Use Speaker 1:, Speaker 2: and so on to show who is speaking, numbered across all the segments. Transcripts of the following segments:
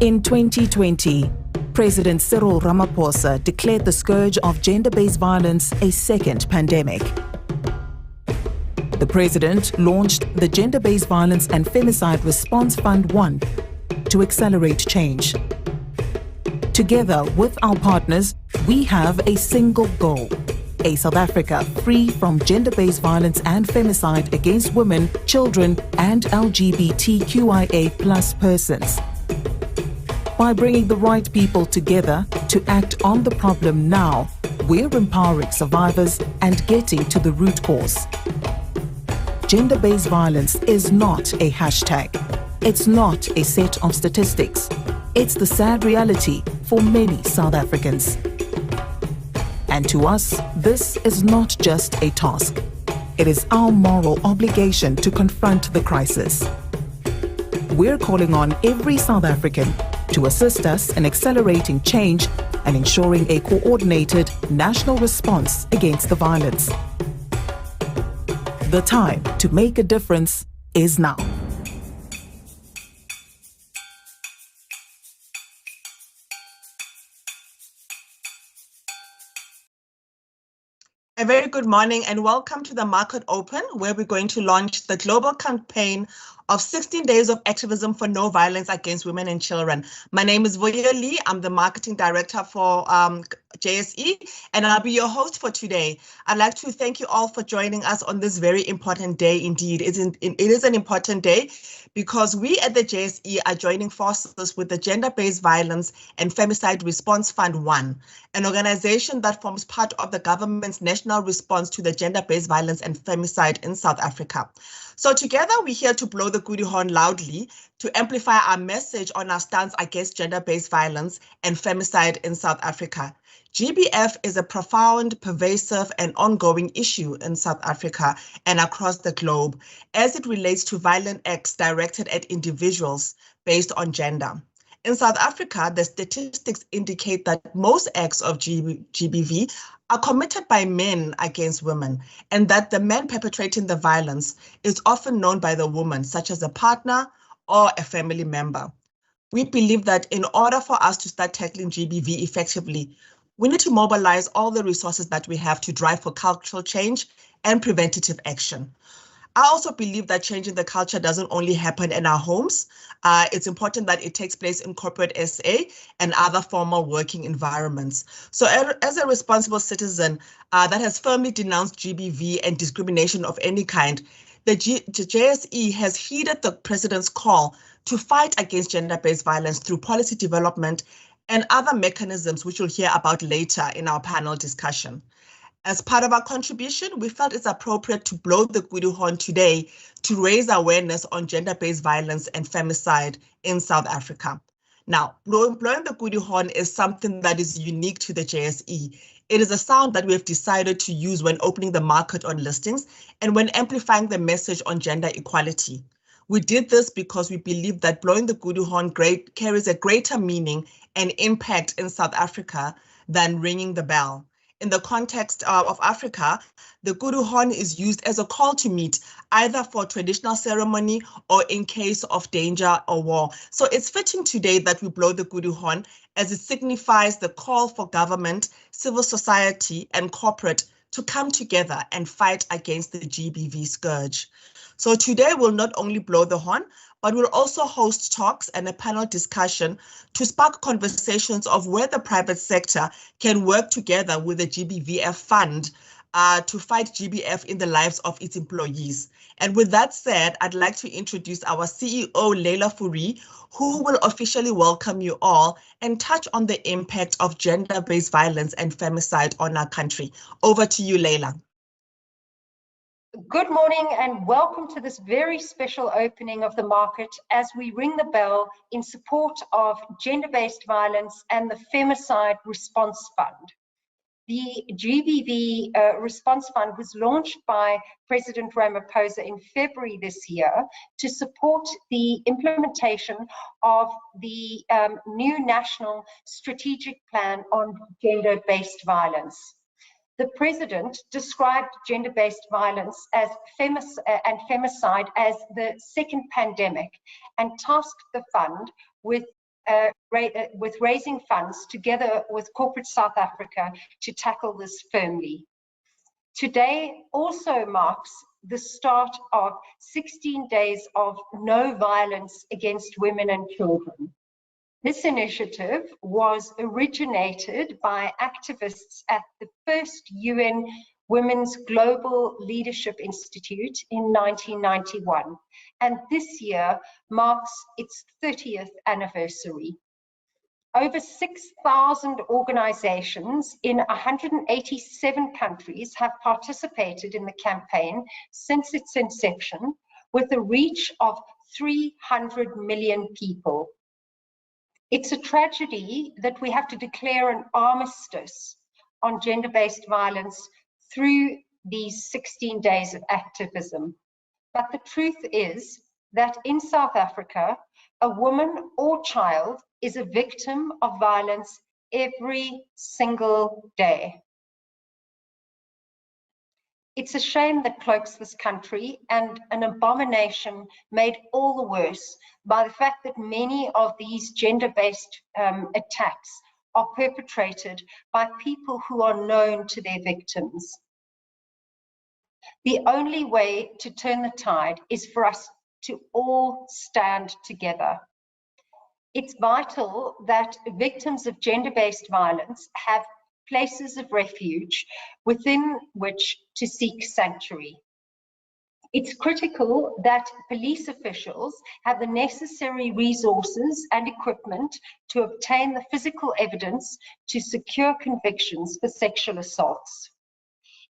Speaker 1: In 2020, President Cyril Ramaphosa declared the scourge of gender-based violence a second pandemic. The president launched the Gender-Based Violence and Femicide Response Fund1 to accelerate change. Together with our partners, we have a single goal: a South Africa free from gender-based violence and femicide against women, children, and LGBTQIA+ persons. By bringing the right people together to act on the problem now, we're empowering survivors and getting to the root cause. Gender-based violence is not a hashtag. It's not a set of statistics. It's the sad reality for many South Africans. And to us, this is not just a task. It is our moral obligation to confront the crisis. We're calling on every South African to assist us in accelerating change and ensuring a coordinated national response against the violence. The time to make a difference is now.
Speaker 2: A very good morning and welcome to the Market Open, where we're going to launch the global campaign of 16 days of activism for no violence against women and children. My name is Vuyo Lee. I'm the marketing director for JSE, and I'll be your host for today. I'd like to thank you all for joining us on this very important day indeed. It is an important day because we at the JSE are joining forces with the Gender-Based Violence and Femicide Response Fund1, an organization that forms part of the government's national response to the gender-based violence and femicide in South Africa. So together we're here to blow the goody horn loudly to amplify our message on our stance against gender-based violence and femicide in South Africa. GBF is a profound, pervasive, and ongoing issue in South Africa and across the globe as it relates to violent acts directed at individuals based on gender. In South Africa, the statistics indicate that most acts of GBV are committed by men against women, and that the man perpetrating the violence is often known by the woman, such as a partner or a family member. We believe that in order for us to start tackling GBV effectively, we need to mobilize all the resources that we have to drive for cultural change and preventative action. I also believe that changing the culture doesn't only happen in our homes. It's important that it takes place in corporate SA and other formal working environments. So as a responsible citizen that has firmly denounced GBV and discrimination of any kind, the JSE has heeded the president's call to fight against gender-based violence through policy development and other mechanisms, which we'll hear about later in our panel discussion. As part of our contribution, we felt it's appropriate to blow the goody horn today to raise awareness on gender-based violence and femicide in South Africa. Now, blowing the goody horn is something that is unique to the JSE. It is a sound that we have decided to use when opening the market on listings and when amplifying the message on gender equality. We did this because we believe that blowing the goody horn carries a greater meaning and impact in South Africa than ringing the bell. In the context of Africa, the goody horn is used as a call to meet, either for traditional ceremony or in case of danger or war. So it's fitting today that we blow the goody horn as it signifies the call for government, civil society, and corporate to come together and fight against the GBV scourge. So today we'll not only blow the horn, but we'll also host talks and a panel discussion to spark conversations of where the private sector can work together with the GBVF fund to fight GBF in the lives of its employees. And with that said, I'd like to introduce our CEO, Leila Fourie, who will officially welcome you all and touch on the impact of gender-based violence and femicide on our country. Over to you, Leila.
Speaker 3: Good morning and welcome to this very special opening of the market as we ring the bell in support of gender-based violence and the Femicide Response Fund. The GBV Response Fund was launched by President Ramaphosa in February this year to support the implementation of the new National Strategic Plan on Gender-Based Violence. The president described gender-based violence as and femicide as the second pandemic and tasked the fund with with raising funds together with Corporate South Africa to tackle this firmly. Today also marks the start of 16 days of no violence against women and children. This initiative was originated by activists at the first UN Women's Global Leadership Institute in 1991, and this year marks its 30th anniversary. Over 6,000 organizations in 187 countries have participated in the campaign since its inception, with a reach of 300 million people. It's a tragedy that we have to declare an armistice on gender-based violence through these 16 days of activism. But the truth is that in South Africa, a woman or child is a victim of violence every single day. It's a shame that cloaks this country, and an abomination made all the worse by the fact that many of these gender-based attacks are perpetrated by people who are known to their victims. The only way to turn the tide is for us to all stand together. It's vital that victims of gender-based violence have places of refuge within which to seek sanctuary. It's critical that police officials have the necessary resources and equipment to obtain the physical evidence to secure convictions for sexual assaults.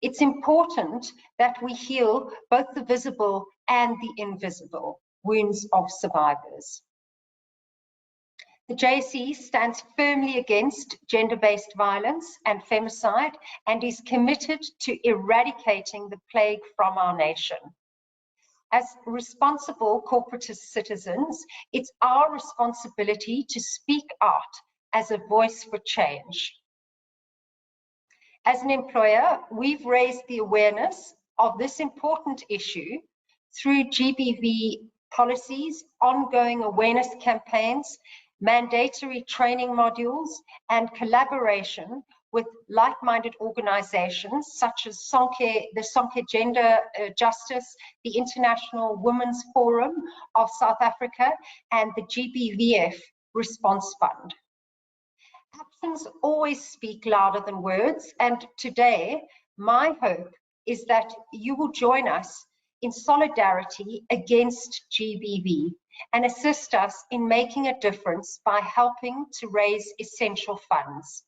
Speaker 3: It's important that we heal both the visible and the invisible wounds of survivors. The JSE stands firmly against gender-based violence and femicide and is committed to eradicating the plague from our nation. As responsible corporatist citizens, it's our responsibility to speak out as a voice for change. As an employer, we've raised the awareness of this important issue through GBV policies, ongoing awareness campaigns, mandatory training modules, and collaboration with like-minded organizations such as the Sonke Gender Justice, the International Women's Forum of South Africa, and the GBVF Response Fund. Actions always speak louder than words, and today my hope is that you will join us in solidarity against GBV and assist us in making a difference by helping to raise essential funds.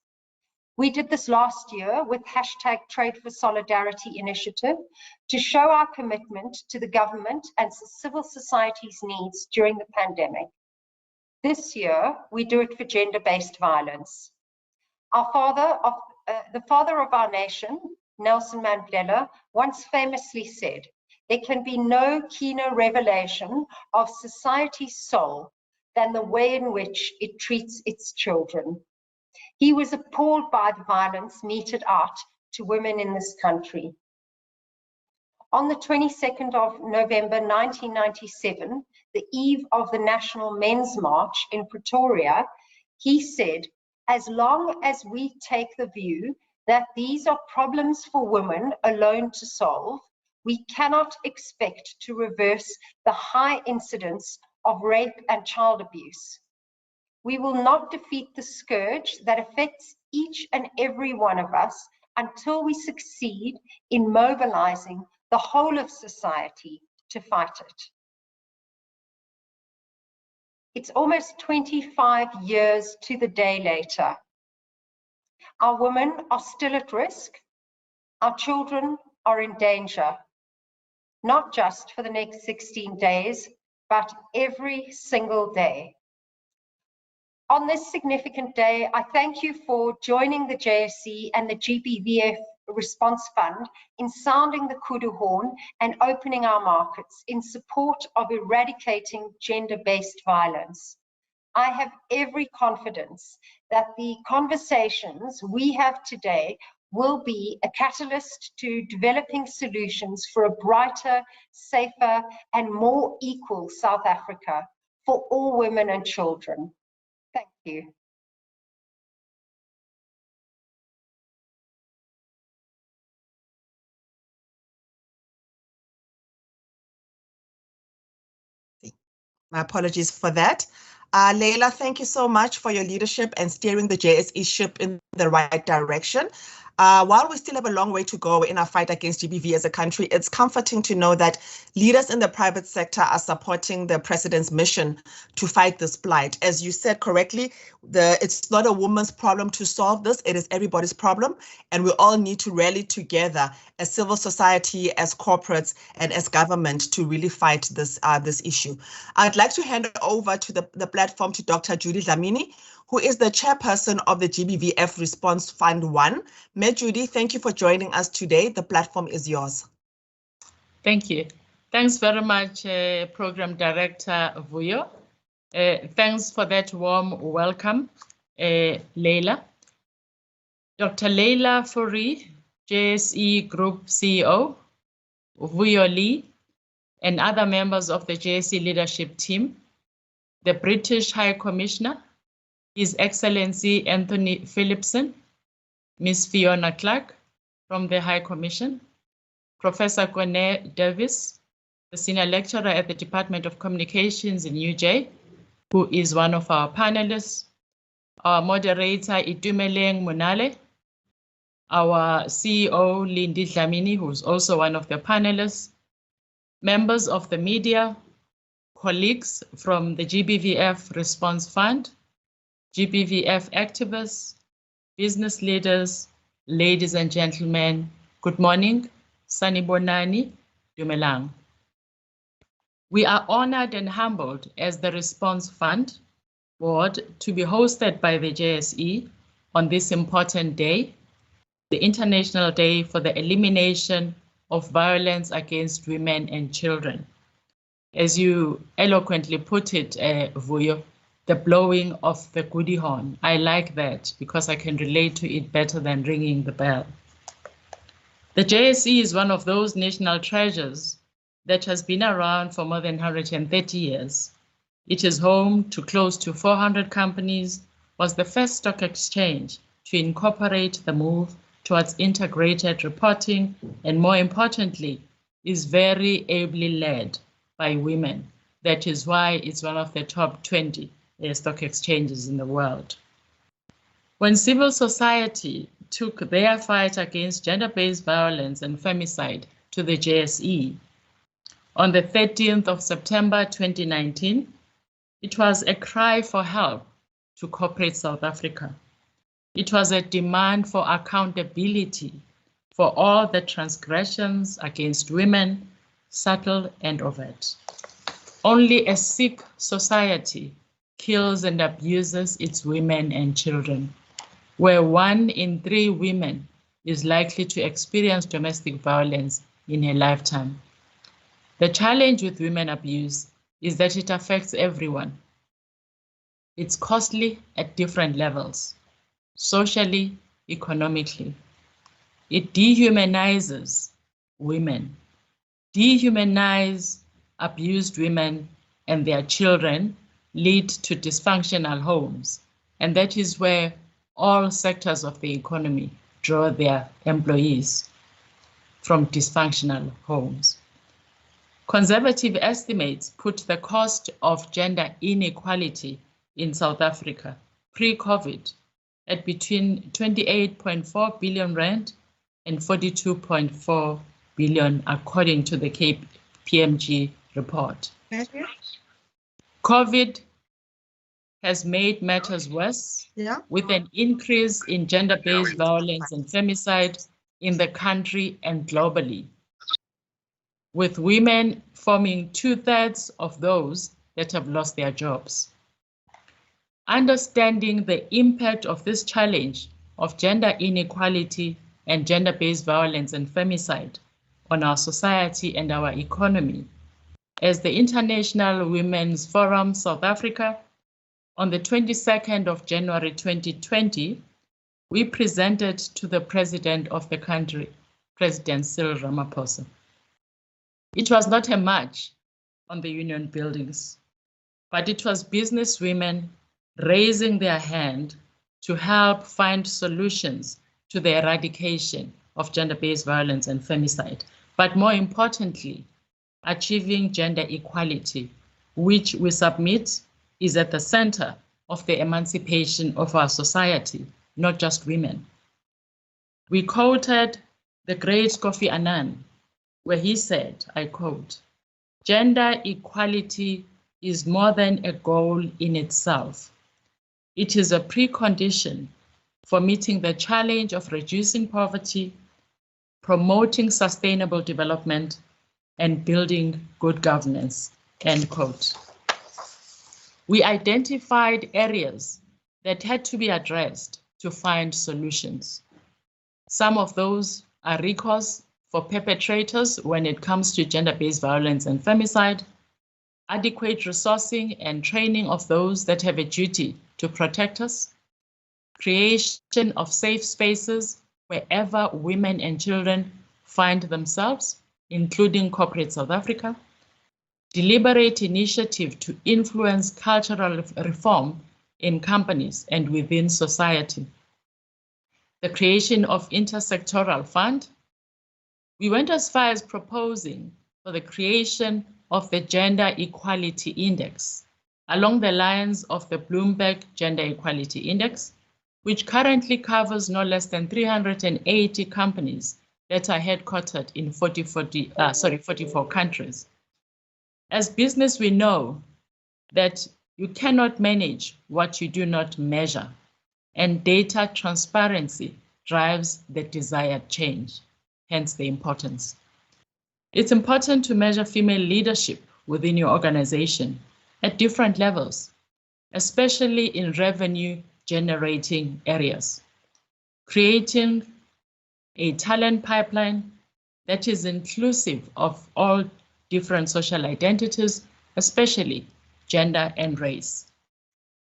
Speaker 3: We did this last year with #TradeForSolidarity initiative to show our commitment to the government and civil society's needs during the pandemic. This year, we do it for gender-based violence. The father of our nation, Nelson Mandela, once famously said, "There can be no keener revelation of society's soul than the way in which it treats its children." He was appalled by the violence meted out to women in this country. On the 22nd of November 1997, the eve of the National Men's March in Pretoria, he said, "As long as we take the view that these are problems for women alone to solve, we cannot expect to reverse the high incidence of rape and child abuse. We will not defeat the scourge that affects each and every one of us until we succeed in mobilizing the whole of society to fight it." It's almost 25 years to the day later. Our women are still at risk. Our children are in danger, not just for the next 16 days, but every single day. On this significant day, I thank you for joining the JSE and the GBVF Response Fund in sounding the kudu horn and opening our markets in support of eradicating gender-based violence. I have every confidence that the conversations we have today will be a catalyst to developing solutions for a brighter, safer, and more equal South Africa for all women and children. Thank you. you.
Speaker 2: My apologies for that. Leila, thank you so much for your leadership and steering the JSE ship in the right direction. While we still have a long way to go in our fight against GBV as a country, it's comforting to know that leaders in the private sector are supporting the president's mission to fight this blight. As you said correctly, it's not a woman's problem to solve this, it is everybody's problem, and we all need to rally together as civil society, as corporates, and as government to really fight this issue. I'd like to hand over to the platform to Dr. Judy Dlamini, who is the chairperson of the GBVF Response Fund1. May Judy, thank you for joining us today. The platform is yours.
Speaker 4: Thank you. Thanks very much, Program Director Vuyo. Thanks for that warm welcome, Leila. Dr. Leila Fourie, JSE Group CEO, Vuyo Lee, and other members of the JSE leadership team, the British High Commissioner, His Excellency Anthony Phillipson, Ms. Fiona Clark from the High Commission, Professor Kone Davis, the Senior Lecturer at the Department of Communications in UJ, who is one of our panelists, our moderator Itumeleng Munale, our CEO Lindy Dlamini, who's also one of the panelists, members of the media, colleagues from the GBVF Response Fund, GBVF activists, business leaders, ladies and gentlemen, good morning, Sanibonani, Dumelang. We are honored and humbled as the Response Fund board to be hosted by the JSE on this important day, the International Day for the Elimination of Violence Against Women and Children. As you eloquently put it, Vuyo, the blowing of the goody horn. I like that because I can relate to it better than ringing the bell. The JSE is one of those national treasures that has been around for more than 130 years. It is home to close to 400 companies, was the first stock exchange to incorporate the move towards integrated reporting, and more importantly, is very ably led by women. That is why it's one of the top 20 stock exchanges in the world. When civil society took their fight against gender-based violence and femicide to the JSE on the 13th of September 2019, it was a cry for help to corporate South Africa. It was a demand for accountability for all the transgressions against women, subtle and overt. Only a sick society kills and abuses its women and children, where 1 in 3 women is likely to experience domestic violence in her lifetime. The challenge with women abuse is that it affects everyone. It's costly at different levels, socially, economically. It dehumanizes women. Dehumanize abused women and their children lead to dysfunctional homes, and that is where all sectors of the economy draw their employees from dysfunctional homes. Conservative estimates put the cost of gender inequality in South Africa pre-COVID at between 28.4 billion rand and 42.4 billion, according to the KPMG report. COVID has made matters worse, with an increase in gender-based violence and femicide in the country and globally, with women forming 2/3 of those that have lost their jobs. Understanding the impact of this challenge of gender inequality and gender-based violence and femicide on our society and our economy, as the International Women's Forum South Africa, on the 22nd of January 2020, we presented to the President of the country, President Cyril Ramaphosa. It was not a march on the union buildings, but it was business women, raising their hand to help find solutions to the eradication of gender-based violence and femicide, but more importantly, achieving gender equality, which we submit is at the center of the emancipation of our society, not just women. We quoted the great Kofi Annan, where he said, I quote, "Gender equality is more than a goal in itself. It is a precondition for meeting the challenge of reducing poverty, promoting sustainable development, and building good governance," end quote. We identified areas that had to be addressed to find solutions. Some of those are recourse for perpetrators when it comes to gender-based violence and femicide, adequate resourcing and training of those that have a duty to protect us, creation of safe spaces wherever women and children find themselves, including corporate South Africa, deliberate initiative to influence cultural reform in companies and within society, the creation of intersectoral fund. We went as far as proposing for the creation of the Gender Equality Index, along the lines of the Bloomberg Gender Equality Index, which currently covers no less than 380 companies that are headquartered in 44 countries. As business, we know that you cannot manage what you do not measure, and data transparency drives the desired change, hence the importance. It's important to measure female leadership within your organization at different levels, especially in revenue-generating areas. Creating a talent pipeline that is inclusive of all different social identities, especially gender and race.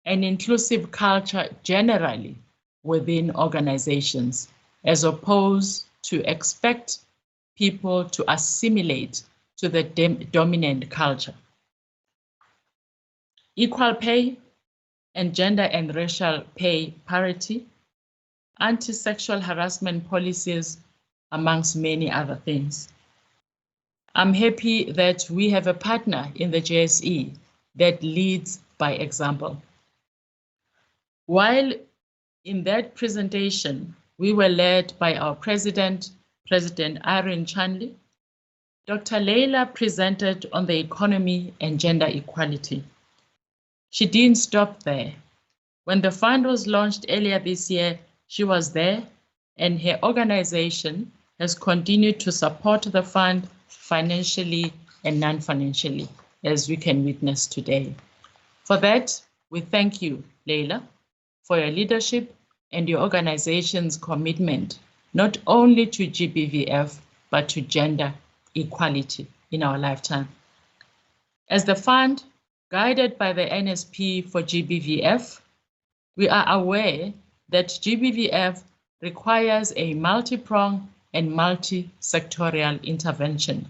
Speaker 4: An inclusive culture generally within organizations, as opposed to expect people to assimilate to the dominant culture. Equal pay and gender and racial pay parity, anti-sexual harassment policies, amongst many other things. I'm happy that we have a partner in the JSE that leads by example. While in that presentation, we were led by our president, President Irene Chanley, Dr. Leila presented on the economy and gender equality. She didn't stop there. When the fund was launched earlier this year, she was there, and her organization has continued to support the fund financially and non-financially, as we can witness today. For that, we thank you, Leila, for your leadership and your organization's commitment, not only to GBVF, but to gender equality in our lifetime. As the fund, guided by the NSP for GBVF, we are aware that GBVF requires a multi-pronged and multi-sectorial intervention,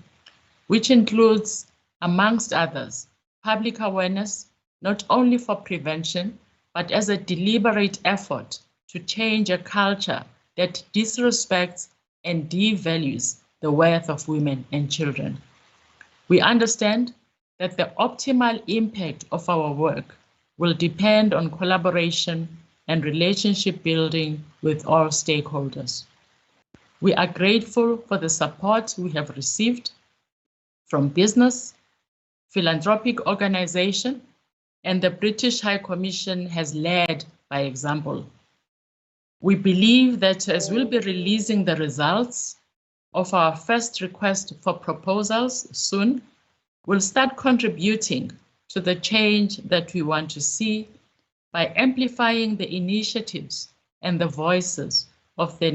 Speaker 4: which includes, amongst others, public awareness, not only for prevention, but as a deliberate effort to change a culture that disrespects and devalues the worth of women and children. We understand that the optimal impact of our work will depend on collaboration and relationship building with all stakeholders. We are grateful for the support we have received from business, philanthropic organization, and the British High Commission has led by example. We believe that as we'll be releasing the results of our first request for proposals soon, we'll start contributing to the change that we want to see by amplifying the initiatives and the voices of the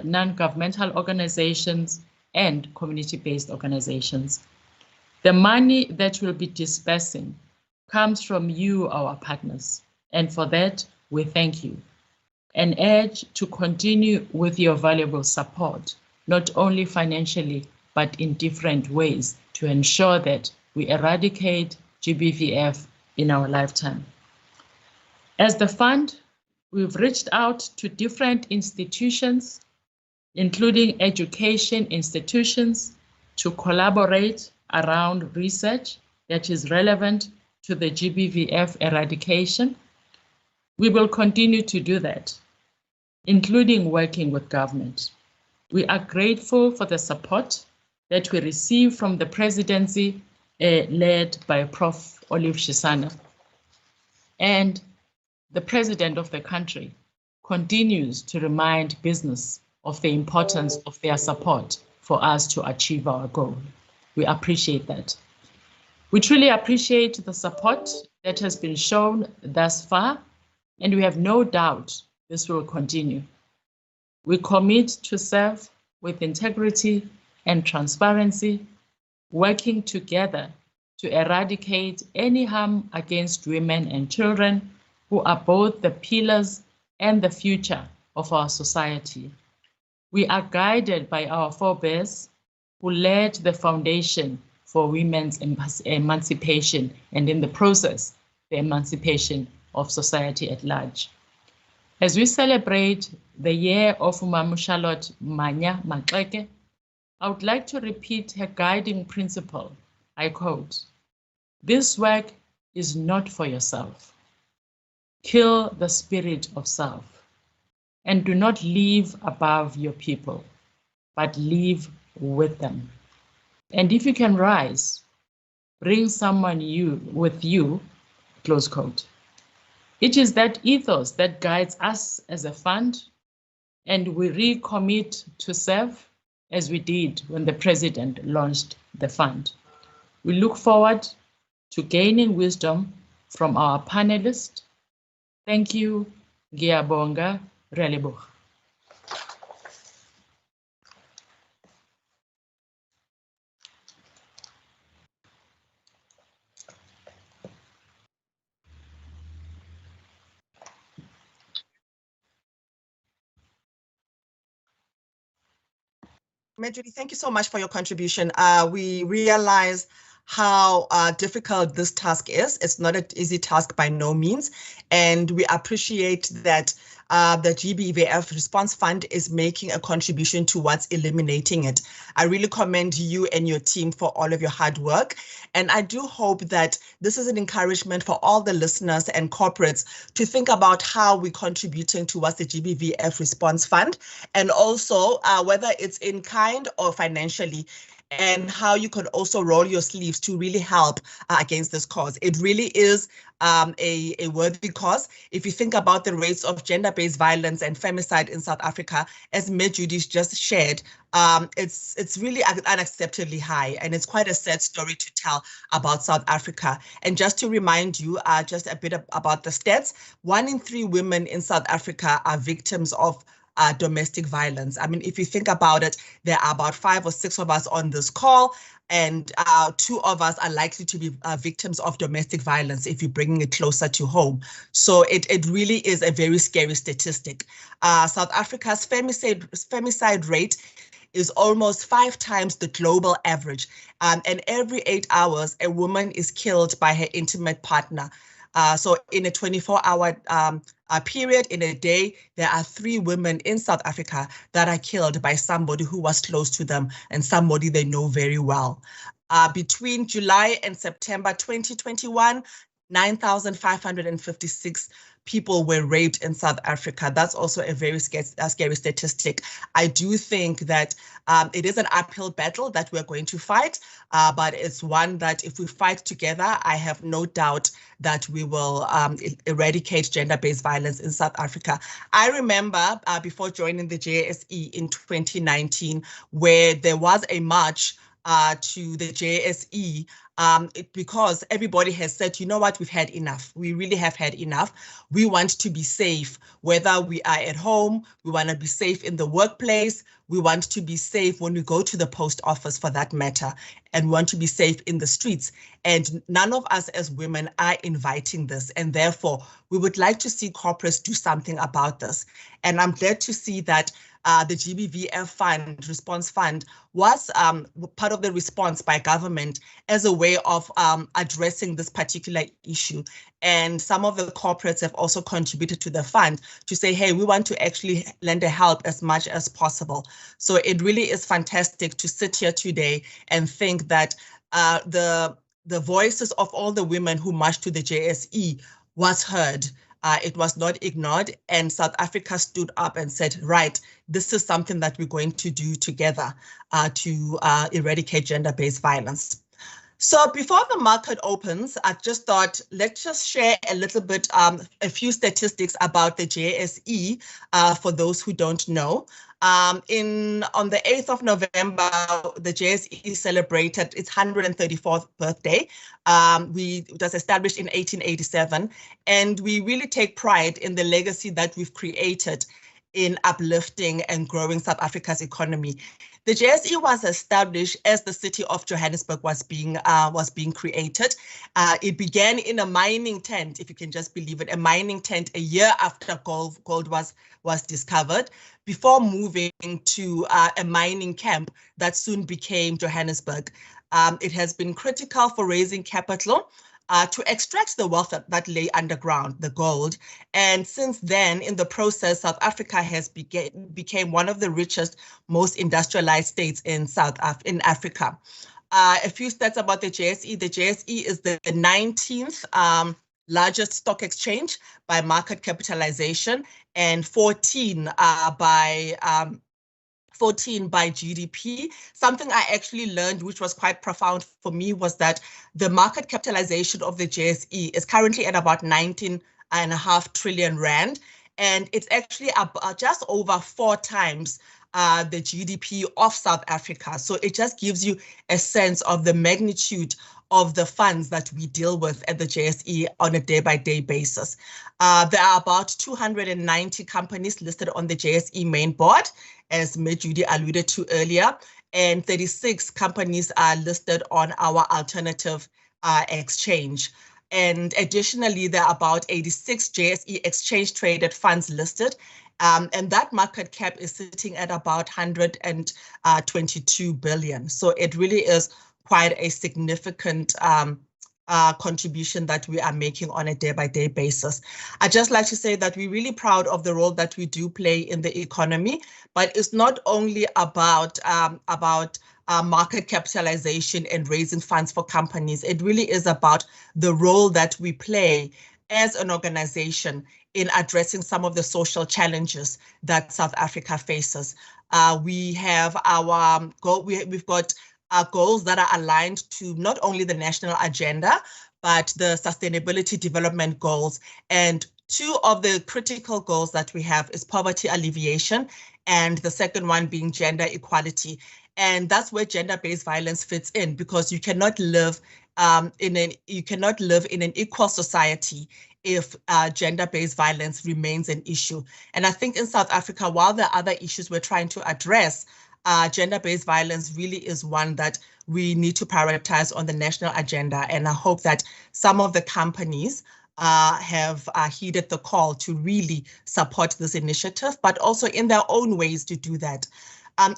Speaker 4: non-governmental organizations and community-based organizations. The money that we'll be dispersing comes from you, our partners, and for that, we thank you and urge to continue with your valuable support, not only financially, but in different ways to ensure that we eradicate GBVF in our lifetime. As the fund, we've reached out to different institutions, including education institutions, to collaborate around research that is relevant to the GBVF eradication. We will continue to do that, including working with government. We are grateful for the support that we receive from the presidency led by Prof. Olive Shisana. And the president of the country continues to remind business of the importance of their support for us to achieve our goal. We appreciate that. We truly appreciate the support that has been shown thus far, and we have no doubt this will continue. We commit to serve with integrity and transparency, working together to eradicate any harm against women and children who are both the pillars and the future of our society. We are guided by our forebears who led the foundation for women's emancipation and in the process, the emancipation of society at large. As we celebrate the year of Umamu Charlotte Manya Maxeke, I would like to repeat her guiding principle. I quote, "This work is not for yourself. Kill the spirit of self and do not live above your people, but live with them. And if you can rise, bring someone with you," close quote. It is that ethos that guides us as a fund, and we recommit to serve as we did when the president launched the fund. We look forward to gaining wisdom from our panelists. Thank you, Ngiyabonga, Releboga.
Speaker 2: Judy, thank you so much for your contribution. We realize how difficult this task is. It's not an easy task by no means, and we appreciate that the GBVF Response Fund is making a contribution towards eliminating it. I really commend you and your team for all of your hard work, and I do hope that this is an encouragement for all the listeners and corporates to think about how we're contributing towards the GBVF Response Fund, and also whether it's in kind or financially, and how you can also roll your sleeves to really help against this cause. It really is a worthy cause. If you think about the rates of gender-based violence and femicide in South Africa, as Judy's just shared, it's really unacceptably high, and it's quite a sad story to tell about South Africa. And just to remind you, just a bit about the stats, 1 in 3 women in South Africa are victims of domestic violence. I mean, if you think about it, there are about 5 or 6 of us on this call, and 2 of us are likely to be victims of domestic violence if you're bringing it closer to home. So it really is a very scary statistic. South Africa's femicide rate is almost 5 times the global average. And every 8 hours, a woman is killed by her intimate partner. So in a 24-hour period, in a day, there are 3 women in South Africa that are killed by somebody who was close to them and somebody they know very well. Between July and September 2021, 9,556 people were raped in South Africa. That's also a very scary statistic. I do think that it is an uphill battle that we're going to fight, but it's one that if we fight together, I have no doubt that we will eradicate gender-based violence in South Africa. I remember before joining the JSE in 2019, where there was a march to the JSE because everybody has said, you know what, we've had enough. We really have had enough. We want to be safe, whether we are at home, we want to be safe in the workplace, we want to be safe when we go to the post office for that matter, and we want to be safe in the streets. And none of us as women are inviting this, and therefore we would like to see corporates do something about this. And I'm glad to see that the GBVF fund, response fund, was part of the response by government as a way of addressing this particular issue. And some of the corporates have also contributed to the fund to say, hey, we want to actually lend a help as much as possible. So it really is fantastic to sit here today and think that the voices of all the women who marched to the JSE was heard. It was not ignored, and South Africa stood up and said, right, this is something that we're going to do together to eradicate gender-based violence. So before the market opens, I just thought, let's just share a little bit, a few statistics about the JSE for those who don't know. On the 8th of November, the JSE celebrated its 134th birthday. It was established in 1887, and we really take pride in the legacy that we've created in uplifting and growing South Africa's economy. The JSE was established as the city of Johannesburg was being created. It began in a mining tent, if you can just believe it, a mining tent a year after gold was discovered, before moving to a mining camp that soon became Johannesburg. It has been critical for raising capital to extract the wealth that lay underground, the gold. And since then, in the process, South Africa has became one of the richest, most industrialized states in Africa. A few stats about the JSE. The JSE is the 19th largest stock exchange by market capitalization, and 14 by GDP. Something I actually learned, which was quite profound for me, was that the market capitalization of the JSE is currently at about 19.5 trillion rand, and it's actually just over 4 times the GDP of South Africa. So it just gives you a sense of the magnitude of the funds that we deal with at the JSE on a day-by-day basis. There are about 290 companies listed on the JSE main board, as Judy alluded to earlier, and 36 companies are listed on our alternative exchange. And additionally, there are about 86 JSE exchange-traded funds listed, and that market cap is sitting at about 122 billion. So it really is quite a significant contribution that we are making on a day-by-day basis. I'd just like to say that we're really proud of the role that we do play in the economy, but it's not only about market capitalization and raising funds for companies. It really is about the role that we play as an organization in addressing some of the social challenges that South Africa faces. We have our goal, we've got goals that are aligned to not only the national agenda, but the sustainability development goals. And 2 of the critical goals that we have is poverty alleviation, and the second one being gender equality. And that's where gender-based violence fits in, because you cannot live in an equal society if gender-based violence remains an issue. And I think in South Africa, while there are other issues we're trying to address, gender-based violence really is one that we need to prioritize on the national agenda. And I hope that some of the companies have heeded the call to really support this initiative, but also in their own ways to do that.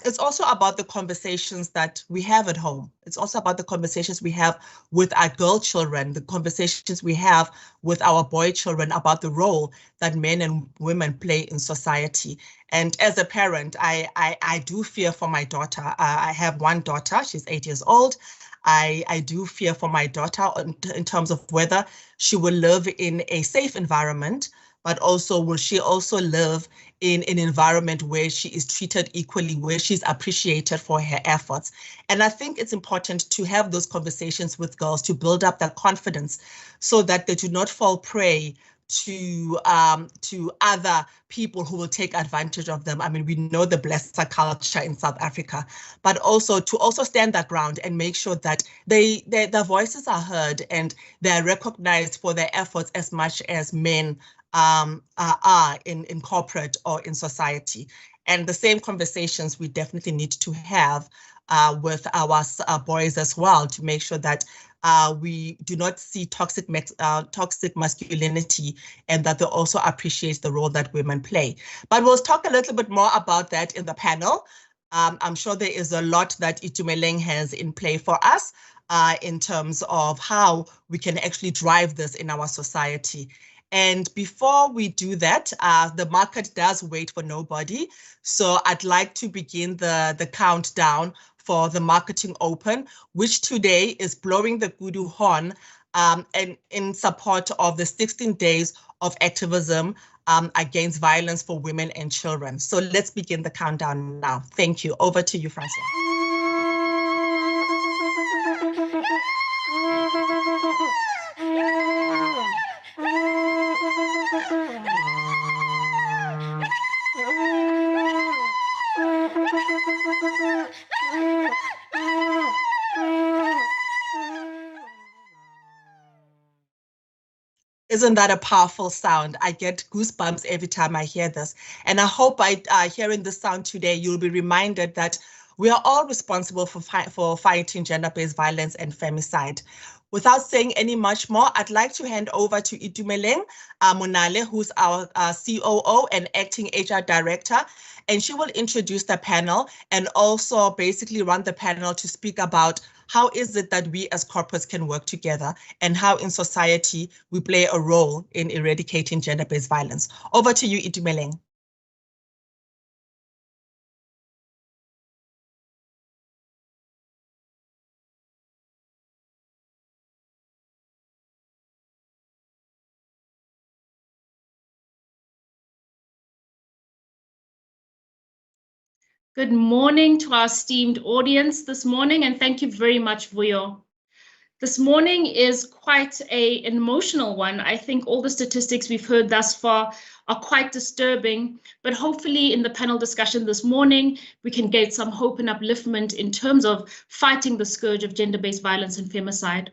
Speaker 2: It's also about the conversations that we have at home. It's also about the conversations we have with our girl children, the conversations we have with our boy children about the role that men and women play in society. And as a parent, I do fear for my daughter. I have one daughter, she's 8 years old. I do fear for my daughter in terms of whether she will live in a safe environment, but also will she also live in an environment where she is treated equally, where she's appreciated for her efforts. And I think it's important to have those conversations with girls to build up their confidence so that they do not fall prey to other people who will take advantage of them. I mean, we know the blesser culture in South Africa, but also to stand their ground and make sure that their voices are heard and they're recognized for their efforts as much as men are in corporate or in society. And the same conversations we definitely need to have with our boys as well, to make sure that we do not see toxic masculinity, and that they also appreciate the role that women play. But we'll talk a little bit more about that in the panel. I'm sure there is a lot that Itumeleng has in play for us in terms of how we can actually drive this in our society. And before we do that, the market does wait for nobody. So I'd like to begin the countdown for the Marketing Open, which today is blowing the kudu horn and in support of the 16 days of activism against violence for women and children. So let's begin the countdown now. Thank you. Over to you, Francois. Isn't that a powerful sound? I get goosebumps every time I hear this. And I hope by hearing this sound today, you'll be reminded that we are all responsible for fighting gender-based violence and femicide. Without saying any much more, I'd like to hand over to Itumeleng Monale, who's our COO and acting HR director, and she will introduce the panel and also basically run the panel to speak about how is it that we as corporates can work together and how in society we play a role in eradicating gender-based violence. Over to you, Itumeleng.
Speaker 5: Good morning to our esteemed audience this morning, and thank you very much, Vuyo. This morning is quite an emotional one. I think all the statistics we've heard thus far are quite disturbing, but hopefully in the panel discussion this morning, we can get some hope and upliftment in terms of fighting the scourge of gender-based violence and femicide.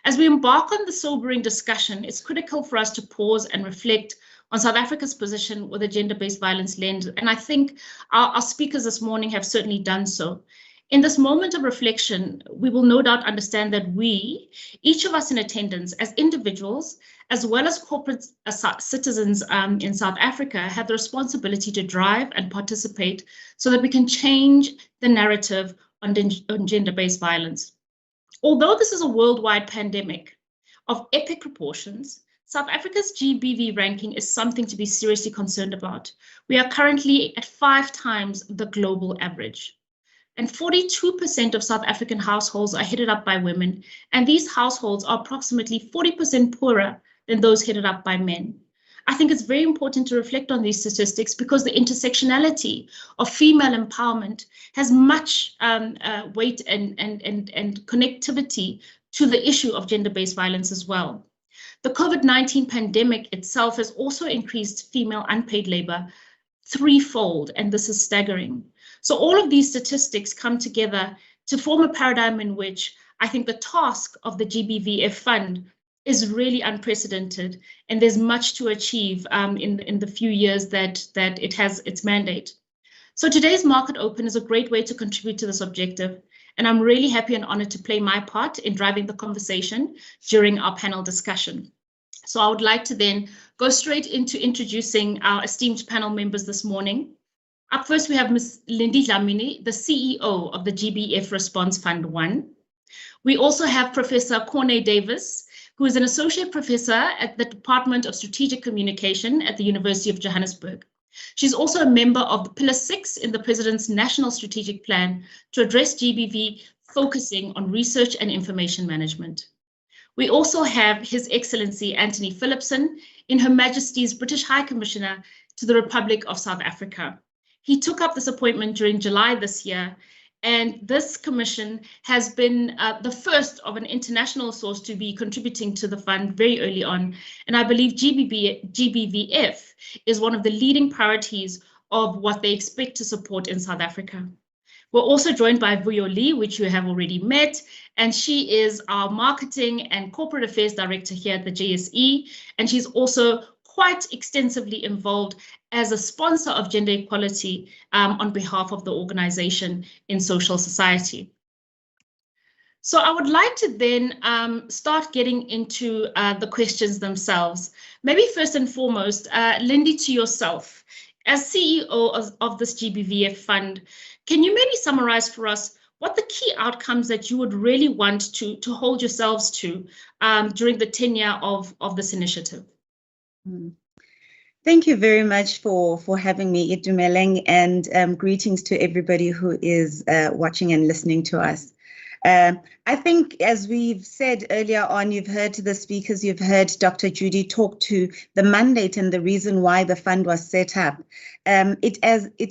Speaker 5: As we embark on the sobering discussion, it's critical for us to pause and reflect on South Africa's position with a gender-based violence lens, and I think our speakers this morning have certainly done so. In this moment of reflection, we will no doubt understand that we, each of us in attendance as individuals, as well as corporate citizens in South Africa, have the responsibility to drive and participate so that we can change the narrative on gender-based violence. Although this is a worldwide pandemic of epic proportions, South Africa's GBV ranking is something to be seriously concerned about. We are currently at 5 times the global average. And 42% of South African households are headed up by women, and these households are approximately 40% poorer than those headed up by men. I think it's very important to reflect on these statistics because the intersectionality of female empowerment has much weight and connectivity to the issue of gender-based violence as well. The COVID-19 pandemic itself has also increased female unpaid labor threefold, and this is staggering. So all of these statistics come together to form a paradigm in which I think the task of the GBVF fund is really unprecedented, and there's much to achieve in the few years that it has its mandate. So today's Market Open is a great way to contribute to this objective, and I'm really happy and honored to play my part in driving the conversation during our panel discussion. So I would like to then go straight into introducing our esteemed panel members this morning. Up first, we have Ms. Lindy Dlamini, the CEO of the GBVF Response Fund 1. We also have Professor Corne Davis, who is an associate professor at the Department of Strategic Communication at the University of Johannesburg. She's also a member of the Pillar 6 in the President's National Strategic Plan to address GBV, focusing on research and information management. We also have His Excellency Anthony Phillipson in Her Majesty's British High Commissioner to the Republic of South Africa. He took up this appointment during July this year, and this commission has been the first of an international source to be contributing to the fund very early on. And I believe GBVF is one of the leading priorities of what they expect to support in South Africa. We're also joined by Vuyo Lee, which you have already met, and she is our Marketing and Corporate Affairs Director here at the JSE, and she's also quite extensively involved as a sponsor of gender equality on behalf of the organization in social society. So I would like to then start getting into the questions themselves. Maybe first and foremost, Lindy, to yourself, as CEO of this GBVF fund, can you maybe summarize for us what the key outcomes that you would really want to hold yourselves to during the tenure of this initiative?
Speaker 6: Thank you very much for having me, Itumeleng, and greetings to everybody who is watching and listening to us. I think, as we've said earlier on, you've heard the speakers, you've heard Dr. Judy talk to the mandate and the reason why the fund was set up. It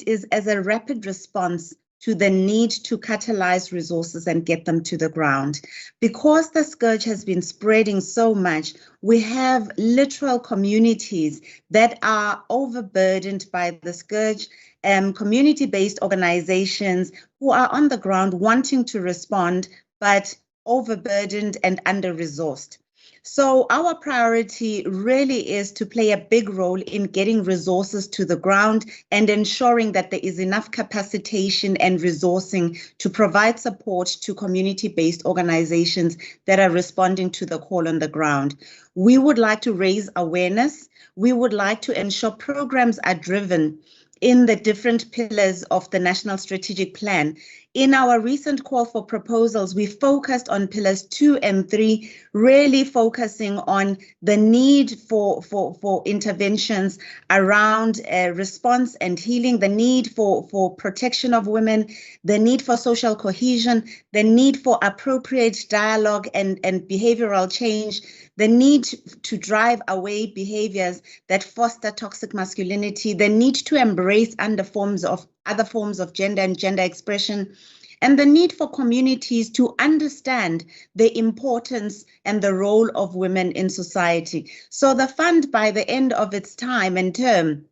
Speaker 6: is as a rapid response to the need to catalyze resources and get them to the ground. Because the scourge has been spreading so much, we have literal communities that are overburdened by the scourge, community-based organizations who are on the ground wanting to respond, but overburdened and under-resourced. So our priority really is to play a big role in getting resources to the ground and ensuring that there is enough capacitation and resourcing to provide support to community-based organizations that are responding to the call on the ground. We would like to raise awareness. We would like to ensure programs are driven in the different pillars of the National Strategic Plan. In our recent call for proposals, we focused on pillars 2 and 3, really focusing on the need for interventions around response and healing, the need for protection of women, the need for social cohesion, the need for appropriate dialogue and behavioral change, the need to drive away behaviors that foster toxic masculinity, the need to embrace other forms of gender and gender expression, and the need for communities to understand the importance and the role of women in society. So the fund, by the end of its time and term,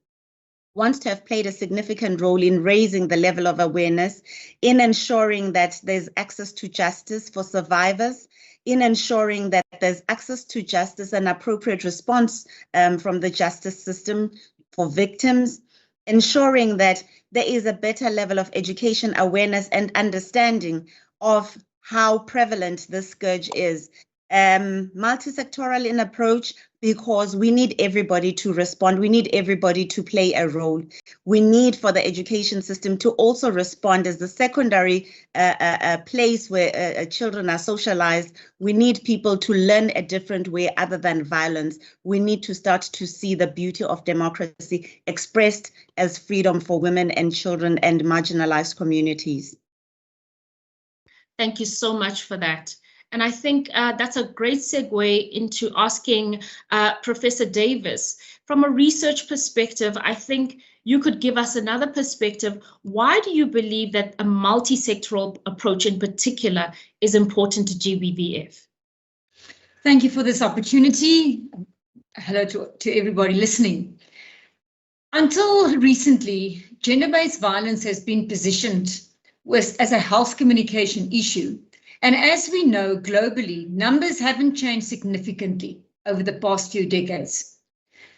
Speaker 6: wants to have played a significant role in raising the level of awareness, in ensuring that there's access to justice for survivors, in ensuring that there's access to justice and appropriate response from the justice system for victims, ensuring that there is a better level of education, awareness, and understanding of how prevalent this scourge is. Multi-sectoral in approach, because we need everybody to respond. We need everybody to play a role. We need for the education system to also respond as the secondary place where children are socialized. We need people to learn a different way other than violence. We need to start to see the beauty of democracy expressed as freedom for women and children and marginalized communities.
Speaker 5: Thank you so much for that. And I think that's a great segue into asking Professor Davis, from a research perspective, I think you could give us another perspective. Why do you believe that a multi-sectoral approach in particular is important to GBVF?
Speaker 7: Thank you for this opportunity. Hello to everybody listening. Until recently, gender-based violence has been positioned as a health communication issue. And as we know globally, numbers haven't changed significantly over the past few decades.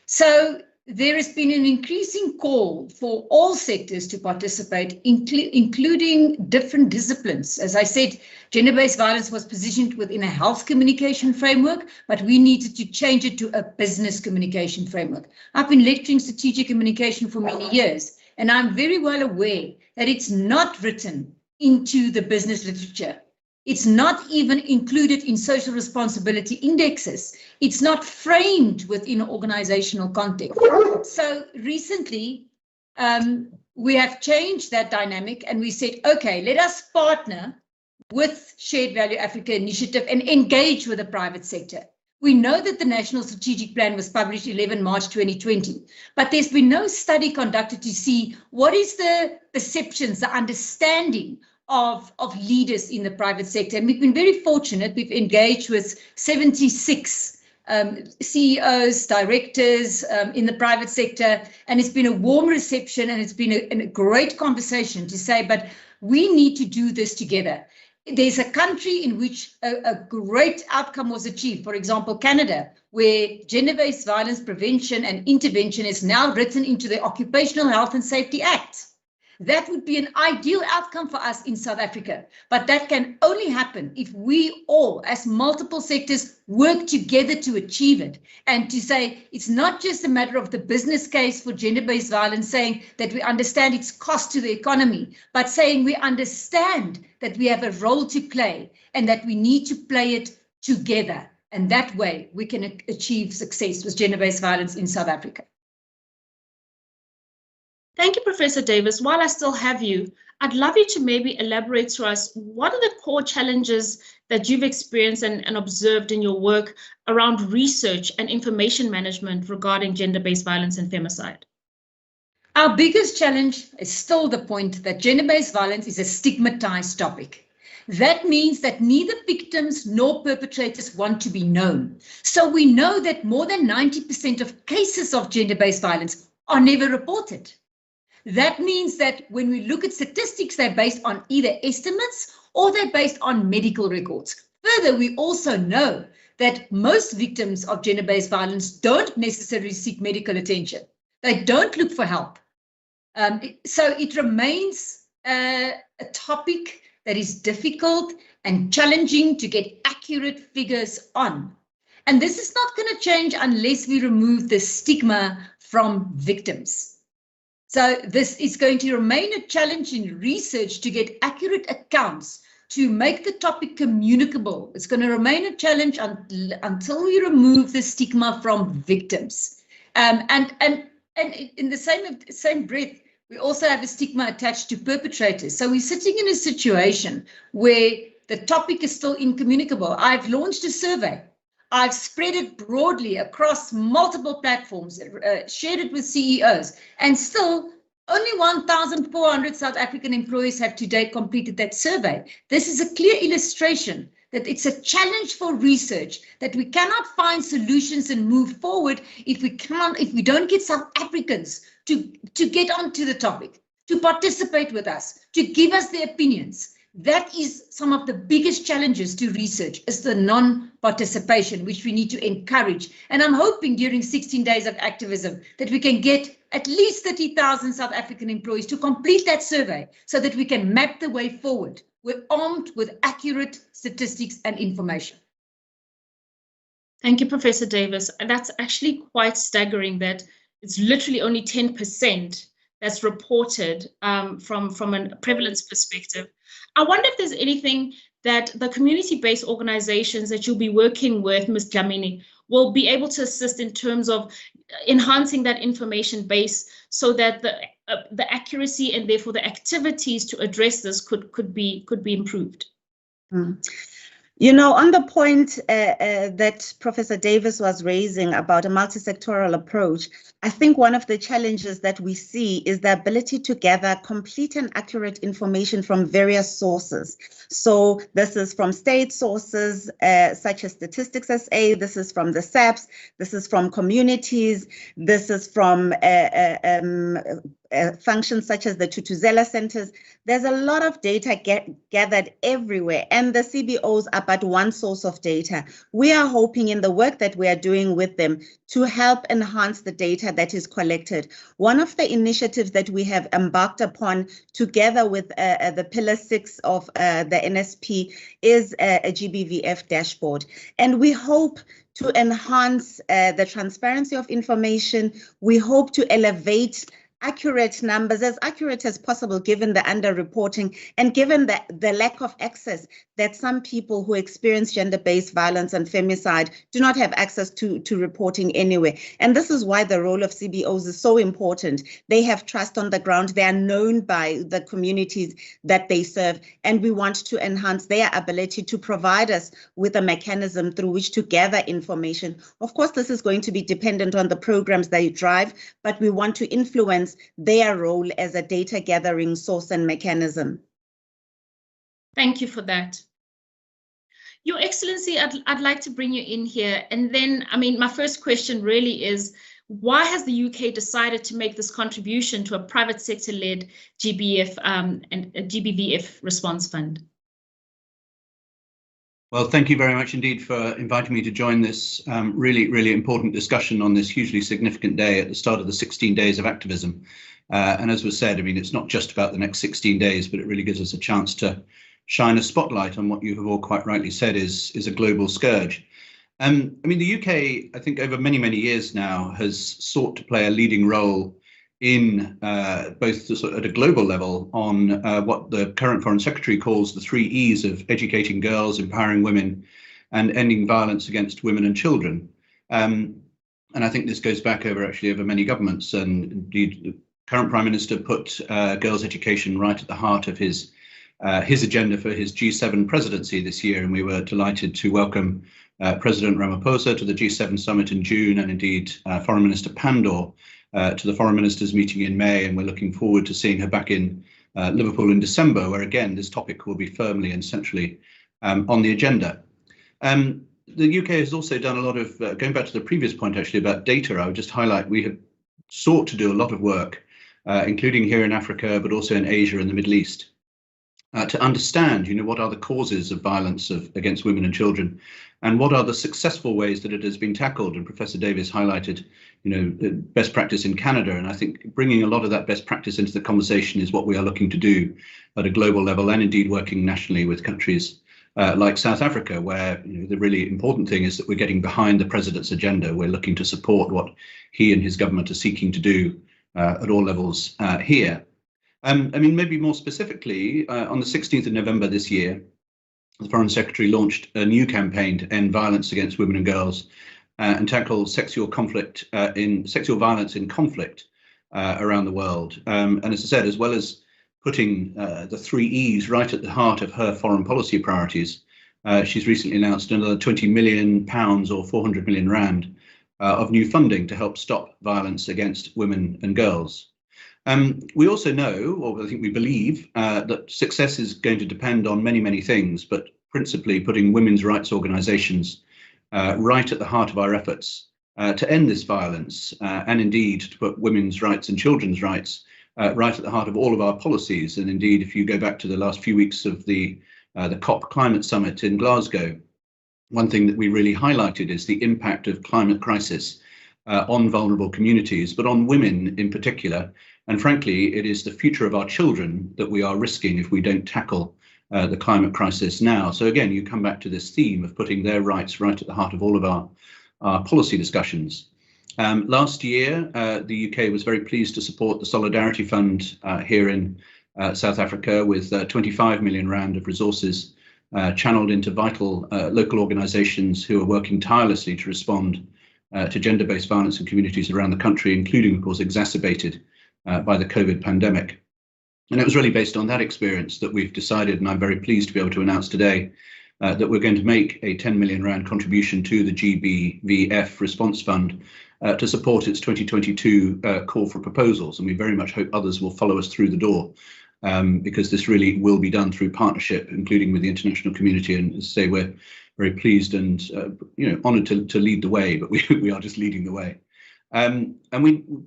Speaker 7: So there has been an increasing call for all sectors to participate, including different disciplines. As I said, gender-based violence was positioned within a health communication framework, but we needed to change it to a business communication framework. I've been lecturing strategic communication for many years, and I'm very well aware that it's not written into the business literature. It's not even included in social responsibility indexes. It's not framed within an organizational context. So recently, we have changed that dynamic and we said, okay, let us partner with Shared Value Africa Initiative and engage with the private sector. We know that the National Strategic Plan was published 11 March 2020, but there's been no study conducted to see what is the perceptions, the understanding of leaders in the private sector. And we've been very fortunate. We've engaged with 76 CEOs, directors in the private sector, and it's been a warm reception and it's been a great conversation to say, but we need to do this together. There's a country in which a great outcome was achieved, for example, Canada, where gender-based violence prevention and intervention is now written into the Occupational Health and Safety Act. That would be an ideal outcome for us in South Africa. But that can only happen if we all, as multiple sectors, work together to achieve it. And to say it's not just a matter of the business case for gender-based violence, saying that we understand its cost to the economy, but saying we understand that we have a role to play and that we need to play it together. And that way we can achieve success with gender-based violence in South Africa.
Speaker 5: Thank you, Professor Davis. While I still have you, I'd love you to maybe elaborate to us, what are the core challenges that you've experienced and observed in your work around research and information management regarding gender-based violence and femicide?
Speaker 7: Our biggest challenge is still the point that gender-based violence is a stigmatized topic. That means that neither victims nor perpetrators want to be known. So we know that more than 90% of cases of gender-based violence are never reported. That means that when we look at statistics, they're based on either estimates or they're based on medical records. Further, we also know that most victims of gender-based violence don't necessarily seek medical attention. They don't look for help. So it remains a topic that is difficult and challenging to get accurate figures on. And this is not going to change unless we remove the stigma from victims. So this is going to remain a challenge in research to get accurate accounts, to make the topic communicable. It's going to remain a challenge until we remove the stigma from victims. And in the same breath, we also have a stigma attached to perpetrators. So we're sitting in a situation where the topic is still incommunicable. I've launched a survey. I've spread it broadly across multiple platforms, shared it with CEOs, and still only 1,400 South African employees have to date completed that survey. This is a clear illustration that it's a challenge for research, that we cannot find solutions and move forward if we don't get South Africans to get onto the topic, to participate with us, to give us their opinions. That is some of the biggest challenges to research, is the non-participation, which we need to encourage. And I'm hoping during 16 days of activism that we can get at least 30,000 South African employees to complete that survey so that we can map the way forward. We're armed with accurate statistics and information.
Speaker 5: Thank you, Professor Davis. And that's actually quite staggering that it's literally only 10% that's reported from a prevalence perspective. I wonder if there's anything that the community-based organizations that you'll be working with, Ms. Dlamini, will be able to assist in terms of enhancing that information base so that the accuracy and therefore the activities to address this could be improved.
Speaker 6: You know, on the point that Professor Davis was raising about a multi-sectoral approach, I think one of the challenges that we see is the ability to gather complete and accurate information from various sources. So this is from state sources such as Statistics SA, this is from the SAPS, this is from communities, this is from functions such as the Tutuzela centers. There's a lot of data gathered everywhere, and the CBOs are but one source of data. We are hoping in the work that we are doing with them to help enhance the data that is collected. One of the initiatives that we have embarked upon together with the Pillar 6 of the NSP is a GBVF dashboard. And we hope to enhance the transparency of information. We hope to elevate accurate numbers, as accurate as possible, given the underreporting and given the lack of access that some people who experience gender-based violence and femicide do not have access to reporting anyway. And this is why the role of CBOs is so important. They have trust on the ground. They are known by the communities that they serve, and we want to enhance their ability to provide us with a mechanism through which to gather information. Of course, this is going to be dependent on the programs they drive, but we want to influence their role as a data gathering source and mechanism.
Speaker 5: Thank you for that. Your Excellency, I'd like to bring you in here. And then, I mean, my first question really is, why has the UK decided to make this contribution to a private sector-led GBVF and a GBVF response fund?
Speaker 8: Well, thank you very much indeed for inviting me to join this really important discussion on this hugely significant day at the start of the 16 days of activism And as was said, I mean, it's not just about the next 16 days, but it really gives us a chance to shine a spotlight on what you have all quite rightly said is a global scourge. I mean, the UK, I think over many, many years now, has sought to play a leading role in both at a global level on what the current Foreign Secretary calls the 3 E's of educating girls, empowering women, and ending violence against women and children. And I think this goes back over many governments, and indeed the current Prime Minister put girls' education right at the heart of his agenda for his G7 presidency this year, and we were delighted to welcome President Ramaphosa to the G7 summit in June, and indeed Foreign Minister Pandor to the Foreign Ministers meeting in May, and we're looking forward to seeing her back in Liverpool in December, where again this topic will be firmly and centrally on the agenda. The UK has also done a lot of, going back to the previous point actually about data, I would just highlight we have sought to do a lot of work, including here in Africa, but also in Asia and the Middle East, to understand, what are the causes of violence against women and children, and what are the successful ways that it has been tackled. And Professor Davies highlighted, best practice in Canada, and I think bringing a lot of that best practice into the conversation is what we are looking to do at a global level, and indeed working nationally with countries like South Africa, where the really important thing is that we're getting behind the president's agenda. We're looking to support what he and his government are seeking to do at all levels here. I mean, maybe more specifically, on the 16th of November this year, the Foreign Secretary launched a new campaign to end violence against women and girls and tackle sexual violence in conflict around the world. And as I said, as well as putting the 3 E's right at the heart of her foreign policy priorities, she's recently announced another £20 million or 400 million rand of new funding to help stop violence against women and girls. We also know, or I think we believe, that success is going to depend on many, many things, but principally putting women's rights organisations right at the heart of our efforts to end this violence, and indeed to put women's rights and children's rights right at the heart of all of our policies. And indeed, if you go back to the last few weeks of the COP climate summit in Glasgow, one thing that we really highlighted is the impact of climate crisis on vulnerable communities, but on women in particular. And frankly, it is the future of our children that we are risking if we don't tackle the climate crisis now. So again, you come back to this theme of putting their rights right at the heart of all of our policy discussions. Last year, the UK was very pleased to support the Solidarity Fund here in South Africa with 25 million rand of resources channeled into vital local organisations who are working tirelessly to respond to gender-based violence in communities around the country, including, of course, exacerbated by the COVID pandemic. And it was really based on that experience that we've decided, and I'm very pleased to be able to announce today, that we're going to make a 10 million rand contribution to the GBVF response fund to support its 2022 call for proposals. And we very much hope others will follow us through the door, because this really will be done through partnership, including with the international community. And as I say, we're very pleased and honoured to lead the way, but we are just leading the way.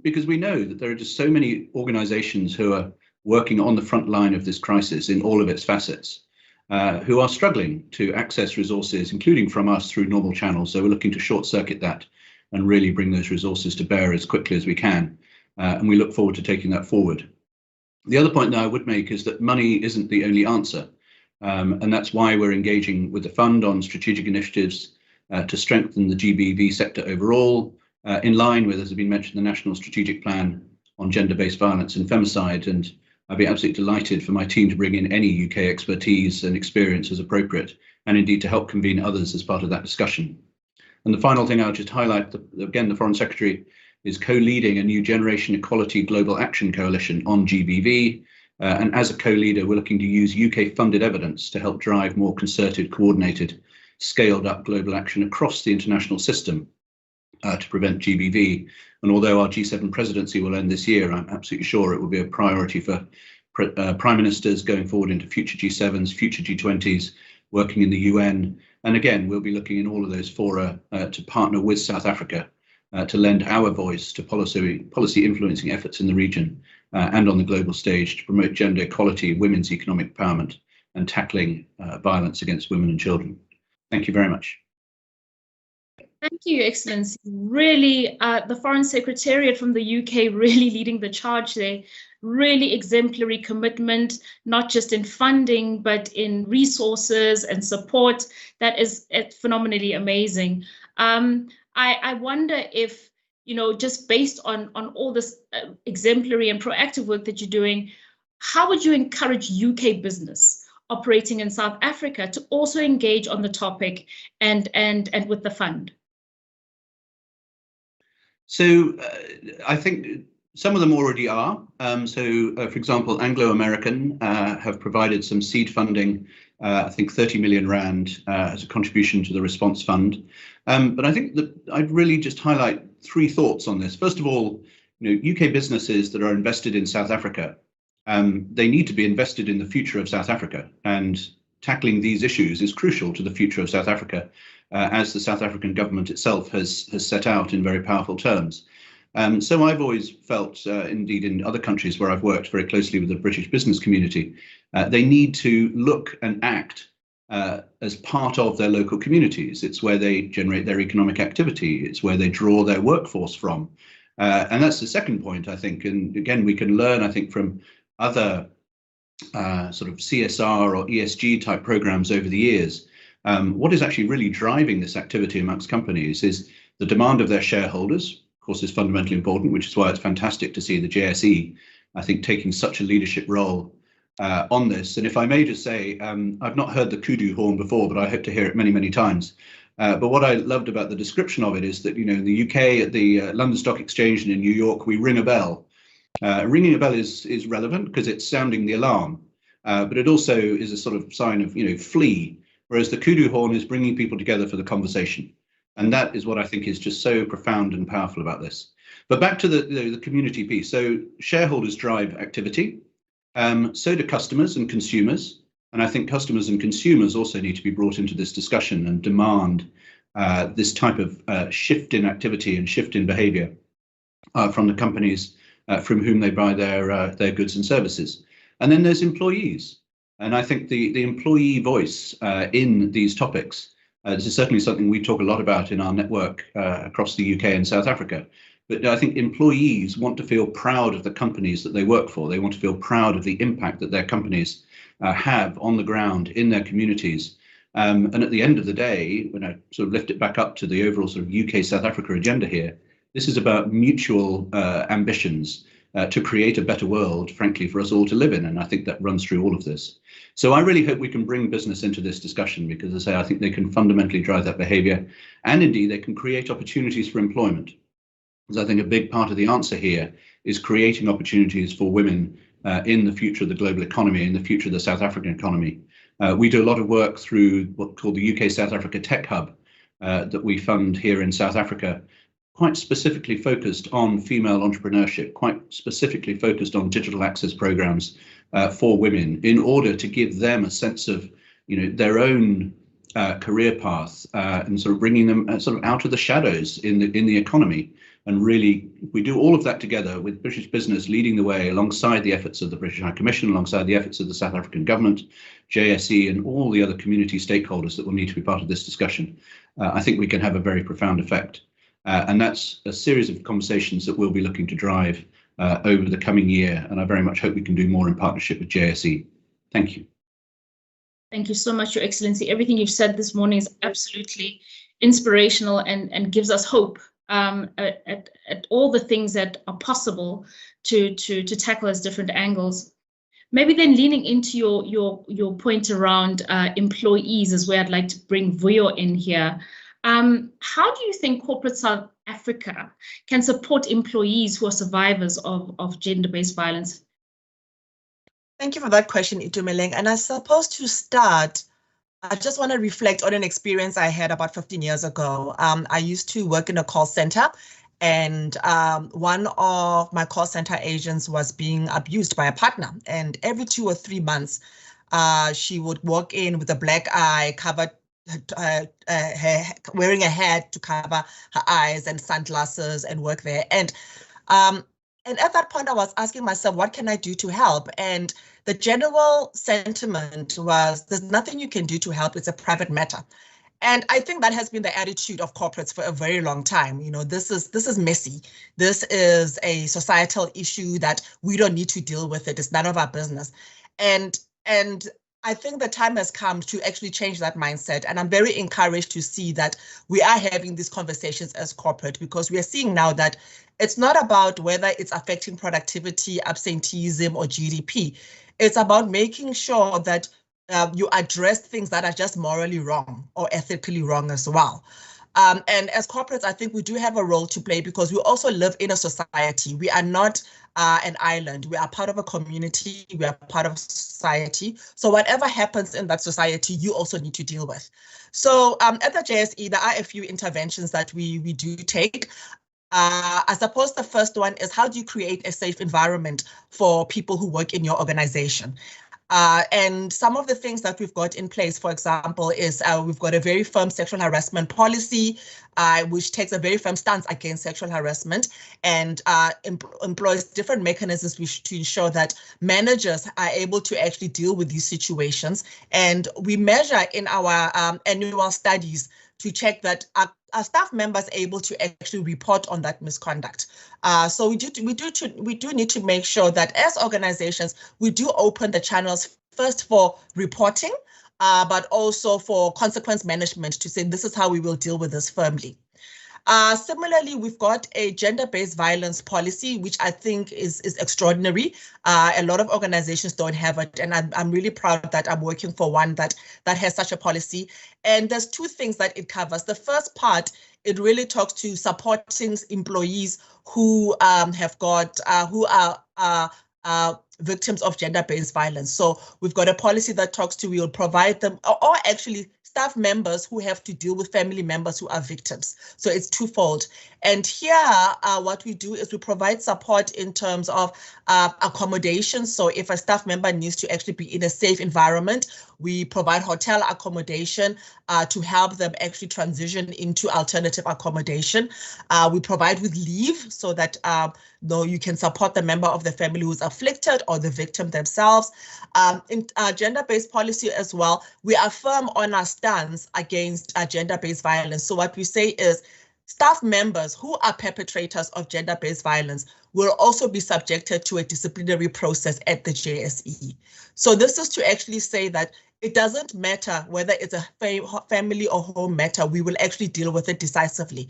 Speaker 8: Because we know that there are just so many organisations who are working on the front line of this crisis in all of its facets, who are struggling to access resources, including from us through normal channels. So we're looking to short circuit that and really bring those resources to bear as quickly as we can. And we look forward to taking that forward. The other point that I would make is that money isn't the only answer. And that's why we're engaging with the fund on strategic initiatives to strengthen the GBV sector overall, in line with, as has been mentioned, the National Strategic Plan on Gender-Based Violence and Femicide. And I'd be absolutely delighted for my team to bring in any UK expertise and experience as appropriate, and indeed to help convene others as part of that discussion. And the final thing I'll just highlight, again, the Foreign Secretary is co-leading a new Generation Equality Global Action Coalition on GBV. And as a co-leader, we're looking to use UK-funded evidence to help drive more concerted, coordinated, scaled-up global action across the international system to prevent GBV. And although our G7 presidency will end this year, I'm absolutely sure it will be a priority for prime ministers going forward into future G7s, future G20s, working in the UN. And again, we'll be looking in all of those fora to partner with South Africa to lend our voice to policy influencing efforts in the region and on the global stage to promote gender equality, women's economic empowerment, and tackling violence against women and children. Thank you very much.
Speaker 5: Thank you, Excellency. Really, the Foreign Secretariat from the UK really leading the charge there. Really exemplary commitment, not just in funding, but in resources and support. That is phenomenally amazing. I wonder if, you know, just based on all this exemplary and proactive work that you're doing, how would you encourage UK business operating in South Africa to also engage on the topic and with the fund?
Speaker 8: So I think some of them already are. For example, Anglo-American have provided some seed funding, I think 30 million rand as a contribution to the response fund. But I think that I'd really just highlight three thoughts on this. First of all, you know, UK businesses that are invested in South Africa, they need to be invested in the future of South Africa, and tackling these issues is crucial to the future of South Africa, as the South African government itself has set out in very powerful terms. So I've always felt, indeed in other countries where I've worked very closely with the British business community, they need to look and act as part of their local communities. It's where they generate their economic activity. It's where they draw their workforce from. And that's the second point, I think. And again, we can learn, I think, from other sort of CSR or ESG type programs over the years. What is actually really driving this activity amongst companies is the demand of their shareholders, of course, is fundamentally important, which is why it's fantastic to see the JSE, I think, taking such a leadership role on this. And if I may just say, I've not heard the kudu horn before, but I hope to hear it many, many times. But what I loved about the description of it is that, you know, in the UK, at the London Stock Exchange and in New York, we ring a bell. Ringing a bell is relevant because it's sounding the alarm, but it also is a sort of sign of, you know, flee, whereas the kudu horn is bringing people together for the conversation. And that is what I think is just so profound and powerful about this. But back to the community piece. So shareholders drive activity, so do customers and consumers. And I think customers and consumers also need to be brought into this discussion and demand this type of shift in activity and shift in behavior from the companies from whom they buy their goods and services. And then there's employees. And I think the employee voice in these topics, this is certainly something we talk a lot about in our network across the UK and South Africa. But I think employees want to feel proud of the companies that they work for. They want to feel proud of the impact that their companies have on the ground in their communities. And at the end of the day, when I sort of lift it back up to the overall sort of UK-South Africa agenda here, this is about mutual ambitions to create a better world, frankly, for us all to live in. And I think that runs through all of this. So I really hope we can bring business into this discussion, because as I say, I think they can fundamentally drive that behavior. And indeed, they can create opportunities for employment. Because I think a big part of the answer here is creating opportunities for women in the future of the global economy, in the future of the South African economy. We do a lot of work through what's called the UK South Africa Tech Hub that we fund here in South Africa, quite specifically focused on female entrepreneurship, quite specifically focused on digital access programs for women, in order to give them a sense of, you know, their own career path and sort of bringing them sort of out of the shadows in the economy. And really, we do all of that together with British business leading the way, alongside the efforts of the British High Commission, alongside the efforts of the South African government, JSE, and all the other community stakeholders that will need to be part of this discussion. I think we can have a very profound effect. And that's a series of conversations that we'll be looking to drive over the coming year. And I very much hope we can do more in partnership with JSE. Thank you.
Speaker 5: Thank you so much, Your Excellency. Everything you've said this morning is absolutely inspirational and gives us hope at all the things that are possible to tackle as different angles. Maybe then leaning into your point around employees is where I'd like to bring Vuyo in here. How do you think corporate South Africa can support employees who are survivors of gender-based violence?
Speaker 2: Thank you for that question, Itumeleng. And I suppose to start, I just want to reflect on an experience I had about 15 years ago. I used to work in a call center, and one of my call center agents was being abused by a partner. And every 2 or 3 months, she would walk in with a black eye, covered, wearing a hat to cover her eyes and sunglasses, and work there. And at that point, I was asking myself, what can I do to help? And the general sentiment was, there's nothing you can do to help. It's a private matter. And I think that has been the attitude of corporates for a very long time. You know, this is messy. This is a societal issue that we don't need to deal with it. It's none of our business. And I think the time has come to actually change that mindset. And I'm very encouraged to see that we are having these conversations as corporate, because we are seeing now that it's not about whether it's affecting productivity, absenteeism, or GDP. It's about making sure that you address things that are just morally wrong or ethically wrong as well. And as corporates, I think we do have a role to play, because we also live in a society. We are not an island. We are part of a community. We are part of society. So whatever happens in that society, you also need to deal with. So at the JSE, there are a few interventions that we do take. I suppose the first one is, how do you create a safe environment for people who work in your organization? And some of the things that we've got in place, for example, is we've got a very firm sexual harassment policy, which takes a very firm stance against sexual harassment, and employs different mechanisms to ensure that managers are able to actually deal with these situations. And we measure in our annual studies to check that our staff members able to actually report on that misconduct. So we do need to make sure that as organizations, we do open the channels first for reporting, but also for consequence management, to say this is how we will deal with this firmly. Similarly, we've got a gender-based violence policy, which I think is extraordinary. A lot of organizations don't have it, and I'm really proud that I'm working for one that has such a policy. And there's two things that it covers. The first part, it really talks to supporting employees who who are victims of gender-based violence. So we've got a policy that talks to, we will provide them, or actually staff members who have to deal with family members who are victims. So it's twofold. And here, what we do is we provide support in terms of accommodation. So if a staff member needs to actually be in a safe environment, we provide hotel accommodation to help them actually transition into alternative accommodation. We provide with leave so that you can support the member of the family who's afflicted or the victim themselves. In gender-based policy as well, we are firm on our stance against gender-based violence. So what we say is, staff members who are perpetrators of gender-based violence will also be subjected to a disciplinary process at the JSE. So this is to actually say that it doesn't matter whether it's a family or home matter, we will actually deal with it decisively.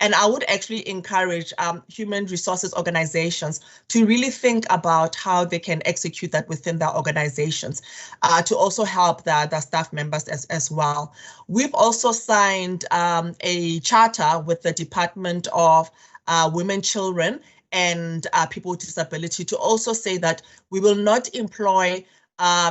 Speaker 2: And I would actually encourage human resources organizations to really think about how they can execute that within their organizations, to also help the staff members as well. We've also signed a charter with the Department of Women, Children, and people with disability to also say that we will not employ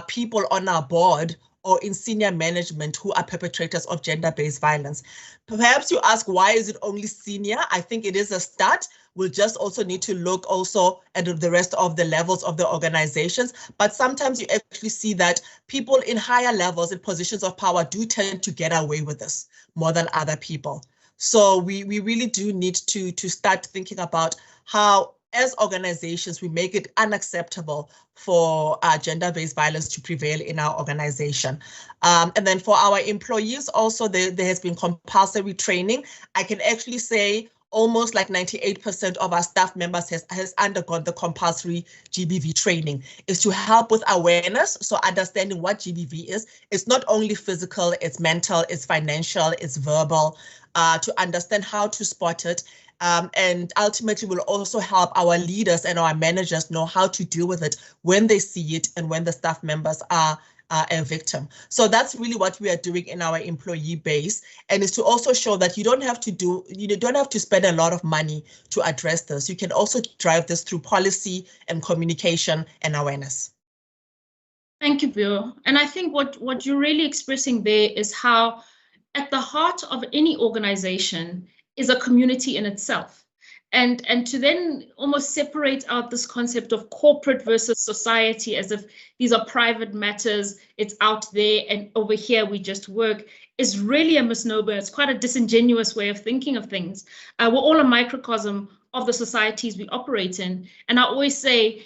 Speaker 2: people on our board or in senior management who are perpetrators of gender-based violence. Perhaps you ask, why is it only senior? I think it is a start. We'll just also need to look also at the rest of the levels of the organizations. But sometimes you actually see that people in higher levels, in positions of power, do tend to get away with this more than other people. So we really do need to start thinking about how, as organizations, we make it unacceptable for gender-based violence to prevail in our organization. And then for our employees also, there has been compulsory training. I can actually say almost like 98% of our staff members has undergone the compulsory GBV training. Is to help with awareness, so understanding what GBV is. It's not only physical, it's mental, it's financial, it's verbal, to understand how to spot it. And ultimately will also help our leaders and our managers know how to deal with it when they see it and when the staff members are a victim. So that's really what we are doing in our employee base, and is to also show that you don't have to spend a lot of money to address this. You can also drive this through policy and communication and awareness.
Speaker 5: Thank you, Vio. And I think what you're really expressing there is how at the heart of any organization is a community in itself. And to then almost separate out this concept of corporate versus society as if these are private matters, it's out there, and over here we just work, is really a misnomer. It's quite a disingenuous way of thinking of things. We're all a microcosm of the societies we operate in. And I always say,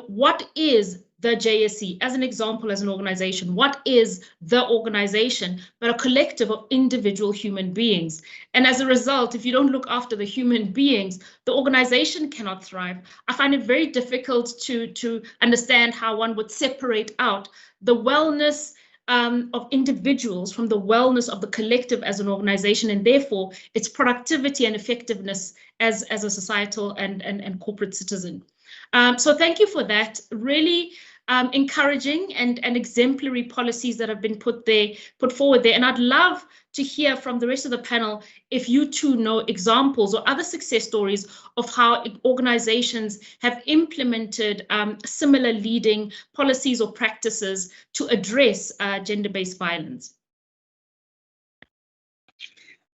Speaker 5: what is the JSE, as an example, as an organization. What is the organization but a collective of individual human beings? And as a result, if you don't look after the human beings, the organization cannot thrive. I find it very difficult to understand how one would separate out the wellness of individuals from the wellness of the collective as an organization, and therefore its productivity and effectiveness as a societal and corporate citizen. So thank you for that. Really encouraging and exemplary policies that have been put forward there. And I'd love to hear from the rest of the panel if you too know examples or other success stories of how organizations have implemented similar leading policies or practices to address gender-based violence.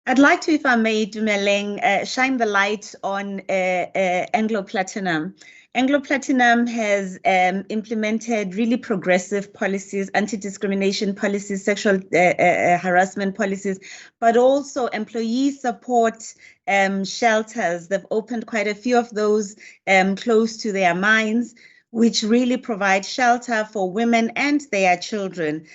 Speaker 6: I'd like to, if I may, Dumeleng, shine the light on Anglo Platinum. Anglo Platinum has implemented really progressive policies, anti-discrimination policies, sexual harassment policies, but also employee support shelters. They've opened quite a few of those close to their mines, which really provide shelter for women and their children.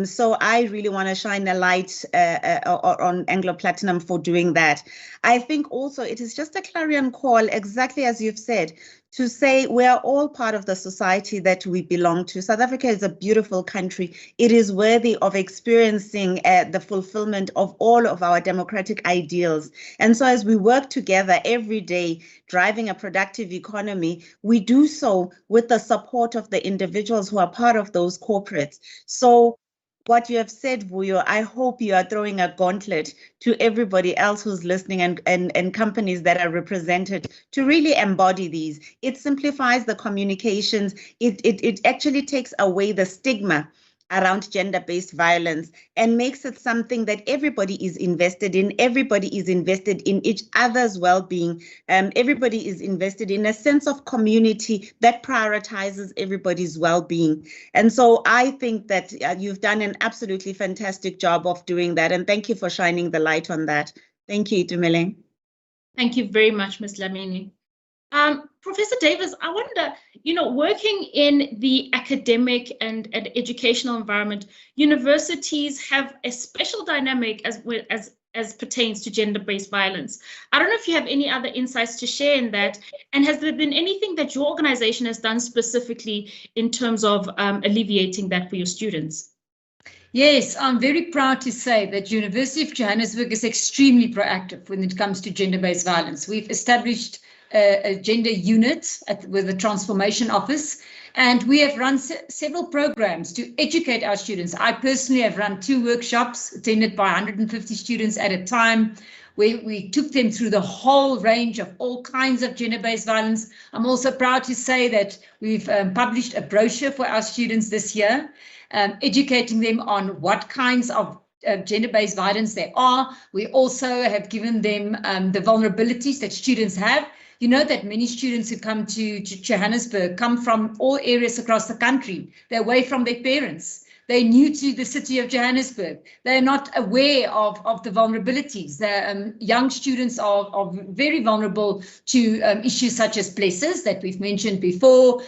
Speaker 6: So I really want to shine a light on Anglo Platinum for doing that. I think also it is just a clarion call, exactly as you've said, to say we are all part of the society that we belong to. South Africa is a beautiful country. It is worthy of experiencing the fulfillment of all of our democratic ideals. And so as we work together every day, driving a productive economy, we do so with the support of the individuals who are part of those corporates. So what you have said, Vuyo, I hope you are throwing a gauntlet to everybody else who's listening and companies that are represented to really embody these. It simplifies the communications. It actually takes away the stigma around gender-based violence and makes it something that everybody is invested in. Everybody is invested in each other's well-being. Everybody is invested in a sense of community that prioritizes everybody's well-being. And so I think that you've done an absolutely fantastic job of doing that. And thank you for shining the light on that. Thank you, Dumeleng.
Speaker 5: Thank you very much, Ms. Lamini. Professor Davis, I wonder, working in the academic and educational environment, universities have a special dynamic as pertains to gender-based violence. I don't know if you have any other insights to share in that, and has there been anything that your organization has done specifically in terms of alleviating that for your students?
Speaker 7: Yes, I'm very proud to say that University of Johannesburg is extremely proactive when it comes to gender-based violence. We've established a gender unit with the Transformation Office, and we have run several programs to educate our students. I personally have run 2 workshops attended by 150 students at a time, where we took them through the whole range of all kinds of gender-based violence. I'm also proud to say that we've published a brochure for our students this year, educating them on what kinds of gender-based violence there are. We also have given them the vulnerabilities that students have. You know that many students who come to Johannesburg come from all areas across the country. They're away from their parents. They're new to the city of Johannesburg. They're not aware of the vulnerabilities. Young students are very vulnerable to issues such as places that we've mentioned before,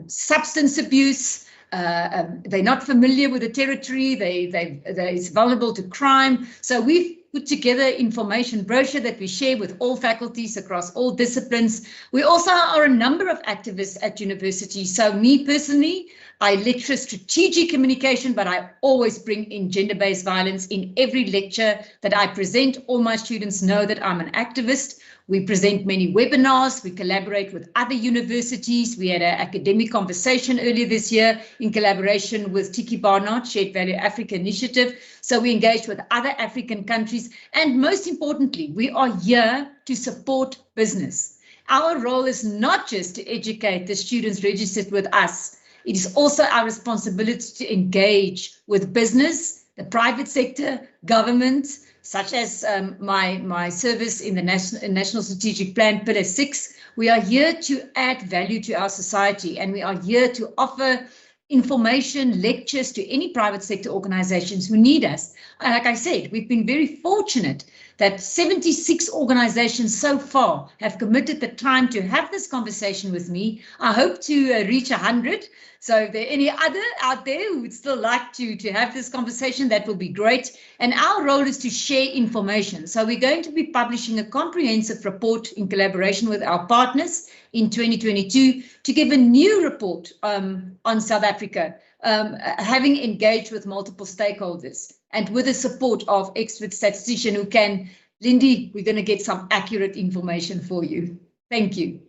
Speaker 7: substance abuse. They're not familiar with the territory. They're vulnerable to crime. So we've put together information brochure that we share with all faculties across all disciplines. We also are a number of activists at university. So me personally, I lecture strategic communication, but I always bring in gender-based violence in every lecture that I present. All my students know that I'm an activist. We present many webinars. We collaborate with other universities. We had an academic conversation earlier this year in collaboration with Tiki Barnard, Shared Value Africa Initiative. So we engage with other African countries. And most importantly, we are here to support business. Our role is not just to educate the students registered with us. It is also our responsibility to engage with business, the private sector, government, such as my service in the National Strategic Plan, Pillar 6. We are here to add value to our society, and we are here to offer information, lectures to any private sector organizations who need us. And like I said, we've been very fortunate that 76 organizations so far have committed the time to have this conversation with me. I hope to reach 100. So if there are any other out there who would still like to have this conversation, that will be great. And our role is to share information. So we're going to be publishing a comprehensive report in collaboration with our partners in 2022 to give a new report on South Africa, having engaged with multiple stakeholders and with the support of expert statistician who can, Lindy, we're going to get some accurate information for you. Thank you.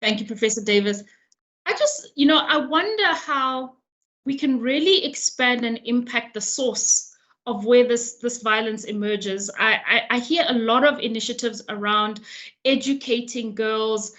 Speaker 5: Thank you, Professor Davis. I just, I wonder how we can really expand and impact the source of where this violence emerges. I hear a lot of initiatives around educating girls,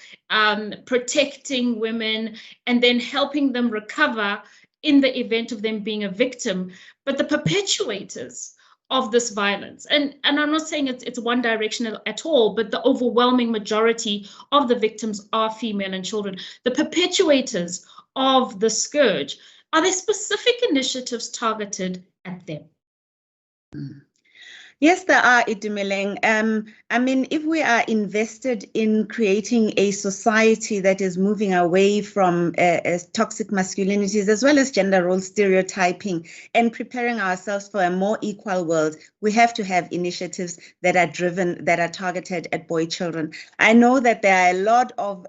Speaker 5: protecting women, and then helping them recover in the event of them being a victim. But the perpetuators of this violence, and I'm not saying it's one directional at all, but the overwhelming majority of the victims are female and children. The perpetuators of the scourge, are there specific initiatives targeted at them?
Speaker 6: Yes, there are, Itumeleng. I mean, if we are invested in creating a society that is moving away from toxic masculinities as well as gender role stereotyping and preparing ourselves for a more equal world, we have to have initiatives that are driven, that are targeted at boy children. I know that there are a lot of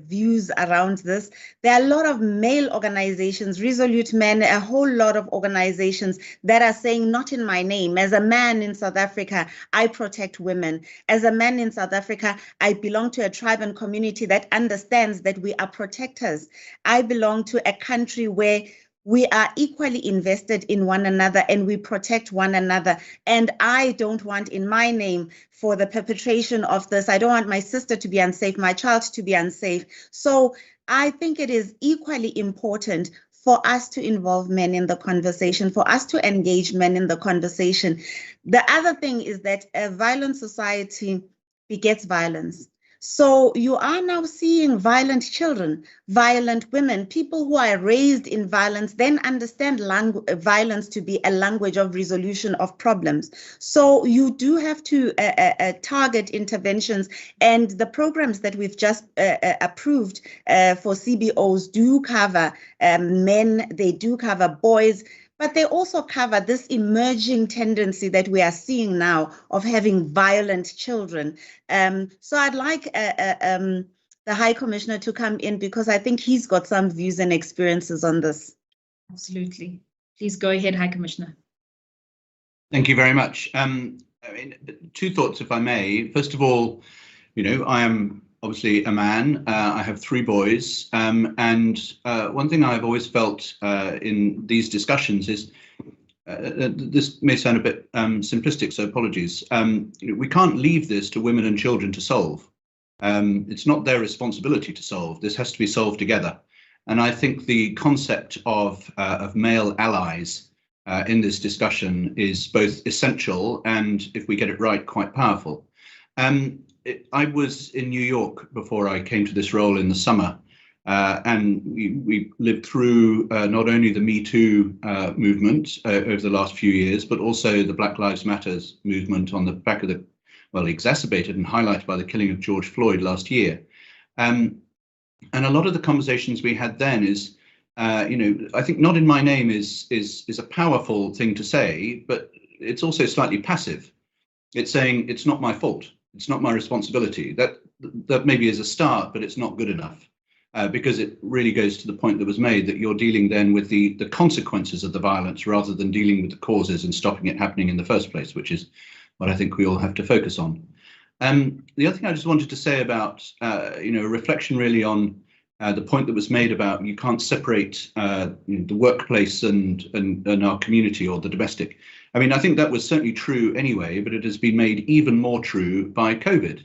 Speaker 6: views around this. There are a lot of male organizations, Resolute Men, a whole lot of organizations that are saying, not in my name. As a man in South Africa, I protect women. As a man in South Africa, I belong to a tribe and community that understands that we are protectors. I belong to a country where we are equally invested in one another and we protect one another. And I don't want in my name for the perpetration of this. I don't want my sister to be unsafe, my child to be unsafe. So I think it is equally important for us to involve men in the conversation, for us to engage men in the conversation. The other thing is that a violent society begets violence. So you are now seeing violent children, violent women, people who are raised in violence, then understand violence to be a language of resolution of problems. So you do have to target interventions, and the programs that we've just approved for CBOs do cover men, they do cover boys, but they also cover this emerging tendency that we are seeing now of having violent children. So I'd like the High Commissioner to come in because I think he's got some views and experiences on this.
Speaker 5: Absolutely. Please go ahead, High Commissioner.
Speaker 8: Thank you very much. I mean, two thoughts, if I may. First of all, I am obviously a man. I have 3 boys, and one thing I've always felt in these discussions is this may sound a bit simplistic, so apologies. We can't leave this to women and children to solve. It's not their responsibility to solve. This has to be solved together. And I think the concept of male allies in this discussion is both essential and, if we get it right, quite powerful. I was in New York before I came to this role in the summer, and we lived through not only the Me Too movement over the last few years, but also the Black Lives Matter movement on the back of exacerbated and highlighted by the killing of George Floyd last year. And a lot of the conversations we had then is, I think not in my name is a powerful thing to say, but it's also slightly passive. It's saying it's not my fault. It's not my responsibility. That maybe is a start, but it's not good enough because it really goes to the point that was made that you're dealing then with the consequences of the violence rather than dealing with the causes and stopping it happening in the first place, which is what I think we all have to focus on. The other thing I just wanted to say about, a reflection really on the point that was made about you can't separate the workplace and our community or the domestic. I mean, I think that was certainly true anyway, but it has been made even more true by COVID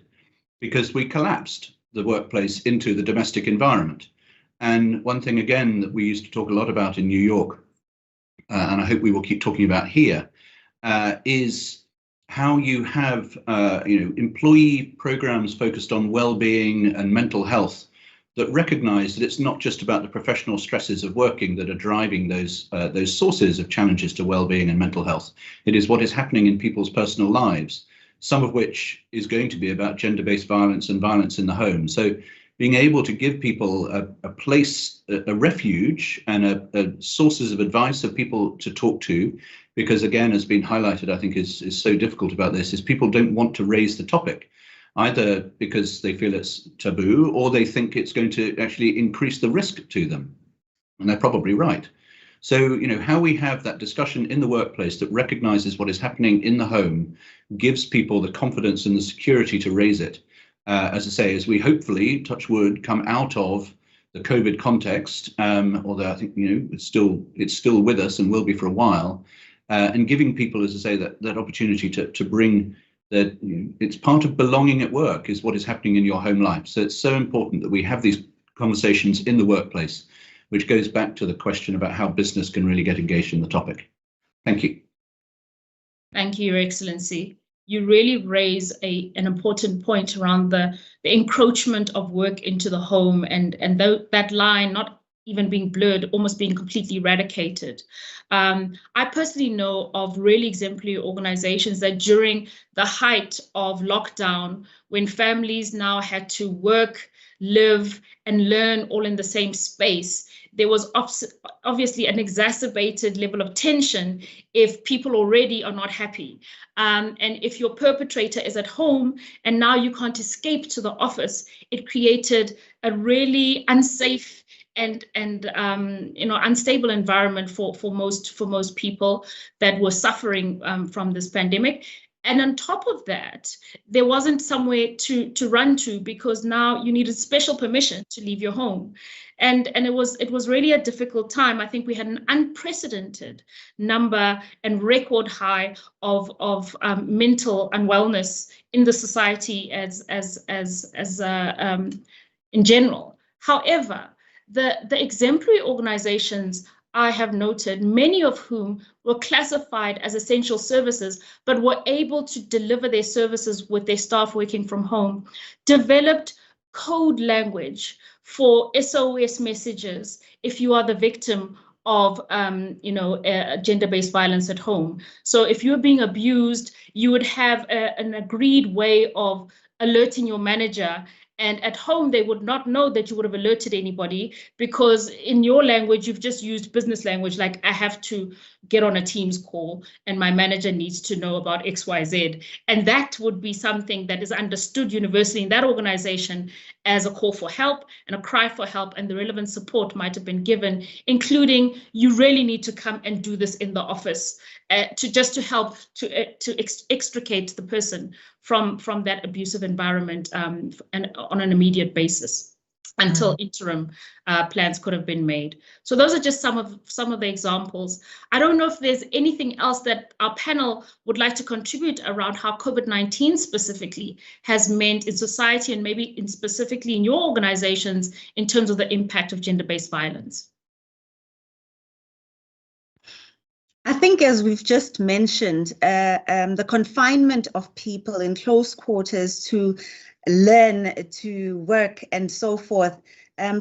Speaker 8: because we collapsed the workplace into the domestic environment. And one thing, again, that we used to talk a lot about in New York, and I hope we will keep talking about here, is how you have employee programs focused on well-being and mental health that recognise that it's not just about the professional stresses of working that are driving those sources of challenges to well-being and mental health. It is what is happening in people's personal lives, some of which is going to be about gender-based violence and violence in the home. So being able to give people a place, a refuge and sources of advice of people to talk to, because again, has been highlighted, I think is so difficult about this, is people don't want to raise the topic, either because they feel it's taboo or they think it's going to actually increase the risk to them. And they're probably right. So, how we have that discussion in the workplace that recognises what is happening in the home gives people the confidence and the security to raise it. As I say, as we hopefully, touch wood, come out of the COVID context, although I think, it's still with us and will be for a while, and giving people, as I say, that opportunity to bring that it's part of belonging at work is what is happening in your home life. So it's so important that we have these conversations in the workplace, which goes back to the question about how business can really get engaged in the topic. Thank you.
Speaker 5: Thank you, Your Excellency. You really raise an important point around the encroachment of work into the home and that line not even being blurred, almost being completely eradicated. I personally know of really exemplary organizations that during the height of lockdown, when families now had to work, live, and learn all in the same space, there was obviously an exacerbated level of tension if people already are not happy. And if your perpetrator is at home and now you can't escape to the office, it created a really unsafe and unstable environment for most people that were suffering from this pandemic. And on top of that, there wasn't somewhere to run to because now you needed special permission to leave your home. And it was really a difficult time. I think we had an unprecedented number and record high of mental unwellness in the society as in general. However, the exemplary organizations I have noted, many of whom were classified as essential services, but were able to deliver their services with their staff working from home, developed code language for SOS messages if you are the victim of gender-based violence at home. So if you're being abused, you would have an agreed way of alerting your manager. And at home, they would not know that you would have alerted anybody because in your language, you've just used business language, like I have to get on a Teams call and my manager needs to know about XYZ. And that would be something that is understood universally in that organization as a call for help and a cry for help, and the relevant support might have been given, including you really need to come and do this in the office to help to extricate the person from that abusive environment and on an immediate basis until interim plans could have been made. So those are just some of the examples. I don't know if there's anything else that our panel would like to contribute around how COVID-19 specifically has meant in society and maybe specifically in your organizations in terms of the impact of gender-based violence.
Speaker 6: I think, as we've just mentioned, the confinement of people in close quarters to learn, to work, and so forth,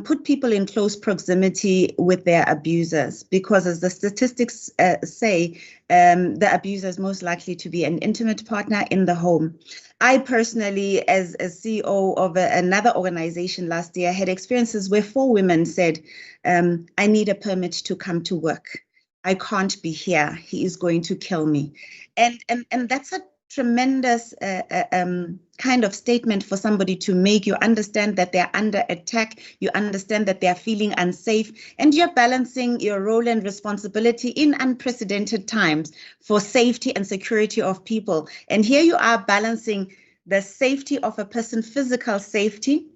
Speaker 6: put people in close proximity with their abusers, because as the statistics say, the abuser is most likely to be an intimate partner in the home. I personally, as a CEO of another organization last year, had experiences where 4 women said, I need a permit to come to work. I can't be here. He is going to kill me. And that's a tremendous kind of statement for somebody to make. You understand that they're under attack. You understand that they're feeling unsafe, and you're balancing your role and responsibility in unprecedented times for safety and security of people. And here you are balancing the safety of a person, physical safety,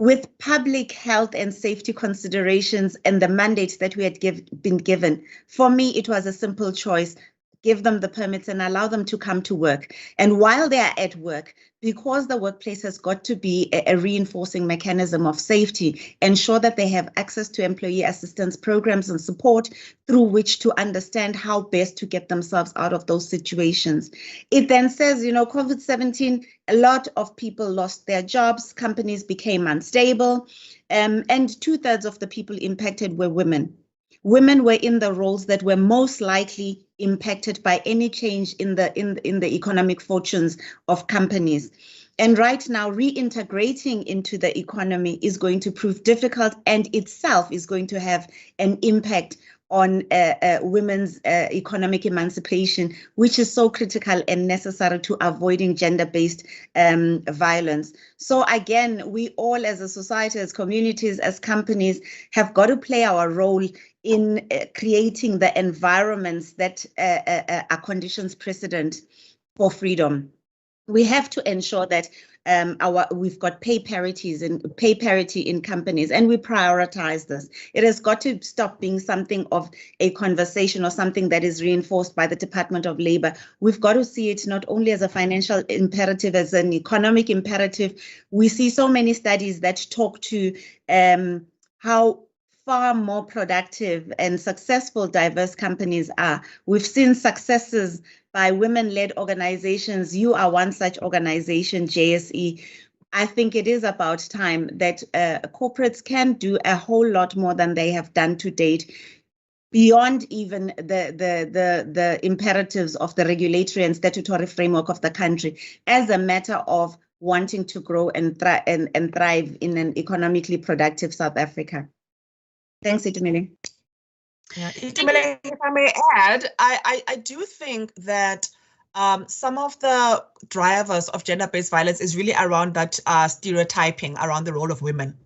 Speaker 6: with public health and safety considerations and the mandates that we had been given. For me, it was a simple choice give them the permits and allow them to come to work. And while they are at work, because the workplace has got to be a reinforcing mechanism of safety, ensure that they have access to employee assistance programs and support through which to understand how best to get themselves out of those situations. It then says, you know, COVID-17, a lot of people lost their jobs, companies became unstable, and 2/3 of the people impacted were women. Women were in the roles that were most likely impacted by any change in the economic fortunes of companies. And right now, reintegrating into the economy is going to prove difficult, and itself is going to have an impact on women's economic emancipation, which is so critical and necessary to avoiding gender-based violence. So again, we all as a society, as communities, as companies, have got to play our role in creating the environments that are conditions precedent for freedom. We have to ensure that we've got pay parity in companies, and we prioritize this. It has got to stop being something of a conversation or something that is reinforced by the Department of Labor. We've got to see it not only as a financial imperative, as an economic imperative. We see so many studies that talk to how far more productive and successful diverse companies are. We've seen successes by women-led organizations. You are one such organization, JSE. I think it is about time that corporates can do a whole lot more than they have done to date, beyond even the imperatives of the regulatory and statutory framework of the country, as a matter of wanting to grow and thrive in an economically productive South Africa. Thanks, Itumele.
Speaker 2: Yeah, Itumele, if I may add, I do think that some of the drivers of gender-based violence is really around that stereotyping around the role of women.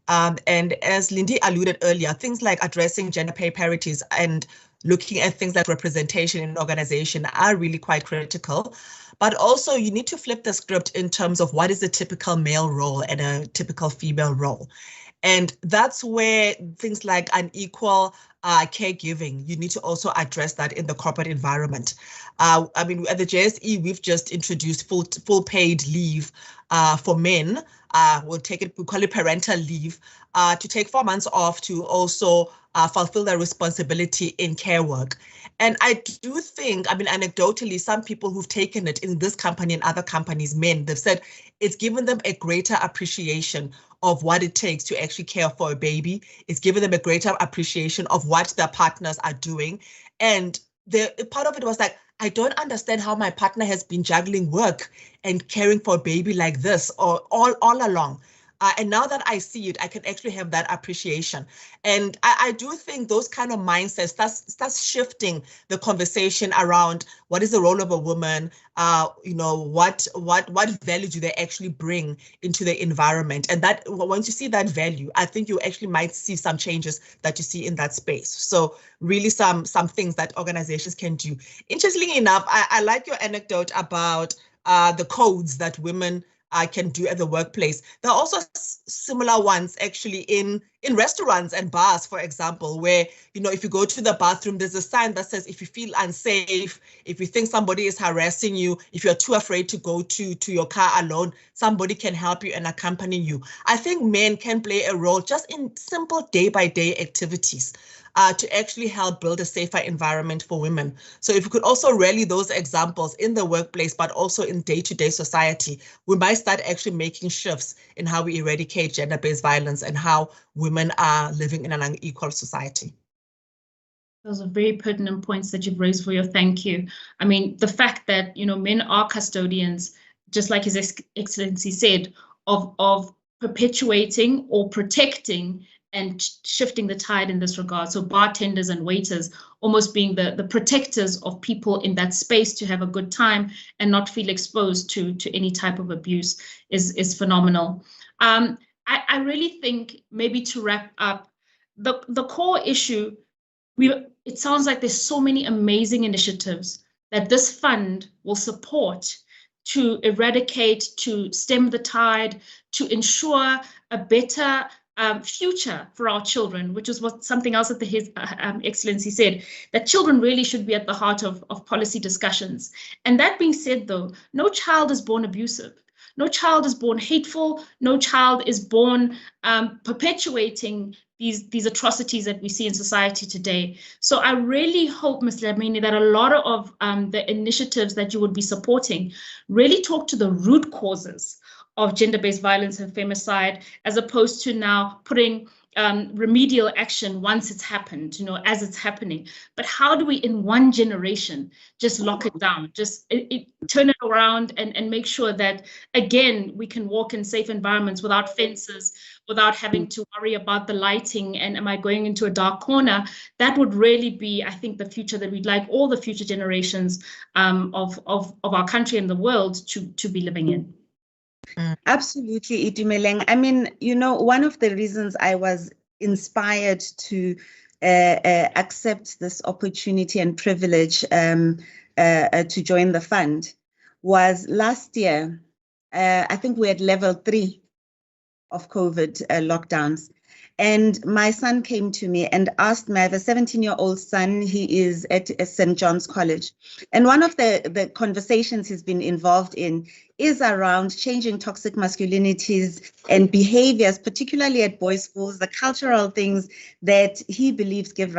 Speaker 2: And as Lindy alluded earlier, things like addressing gender pay parities and looking at things like representation in an organization are really quite critical. But also you need to flip the script in terms of what is the typical male role and a typical female role. And that's where things like unequal caregiving, you need to also address that in the corporate environment. I mean, at the JSE, we've just introduced full paid leave for men. We call it parental leave, to take 4 months off to also fulfill their responsibility in care work. And I do think, I mean, anecdotally, some people who've taken it in this company and other companies, men, they've said it's given them a greater appreciation of what it takes to actually care for a baby. It's given them a greater appreciation of what their partners are doing. And the part of it was like, I don't understand how my partner has been juggling work and caring for a baby like this or all along. And now that I see it, I can actually have that appreciation. And I do think those kind of mindsets, that's shifting the conversation around what is the role of a woman, you know, what value do they actually bring into the environment? And that once you see that value, I think you actually might see some changes that you see in that space. So really some things that organizations can do. Interestingly enough, I like your anecdote about the codes that women can do at the workplace. There are also similar ones actually in restaurants and bars, for example, where, you know, if you go to the bathroom, there's a sign that says, if you feel unsafe, if you think somebody is harassing you, if you're too afraid to go to your car alone, somebody can help you and accompany you. I think men can play a role just in simple day-by-day activities to actually help build a safer environment for women. So if we could also rally those examples in the workplace, but also in day-to-day society, we might start actually making shifts in how we eradicate gender-based violence and how women are living in an unequal society.
Speaker 5: Those are very pertinent points that you've raised, Vuyo. Thank you. I mean, the fact that, you know, men are custodians, just like His Excellency said, of perpetuating or protecting and shifting the tide in this regard. So bartenders and waiters almost being the protectors of people in that space to have a good time and not feel exposed to any type of abuse is phenomenal. I really think, maybe to wrap up, the core issue, it sounds like there's so many amazing initiatives that this fund will support to eradicate, to stem the tide, to ensure a better future for our children, which is what something else that His Excellency said, that children really should be at the heart of policy discussions. And that being said, though, no child is born abusive. No child is born hateful. No child is born perpetuating these atrocities that we see in society today. So I really hope, Ms. Dlamini, that a lot of the initiatives that you would be supporting really talk to the root causes of gender-based violence and femicide, as opposed to now putting remedial action once it's happened, as it's happening. But how do we, in one generation, just lock it down, just turn it around and make sure that, again, we can walk in safe environments without fences, without having to worry about the lighting and am I going into a dark corner? That would really be, I think, the future that we'd like all the future generations of our country and the world to be living in.
Speaker 6: Absolutely, Itumeleng. I mean, one of the reasons I was inspired to accept this opportunity and privilege to join the fund was last year. I think we had level 3 of COVID lockdowns. And my son came to me and asked me, I have a 17-year-old son, he is at St. John's College. And one of the conversations he's been involved in is around changing toxic masculinities and behaviors, particularly at boys' schools, the cultural things that he believes gives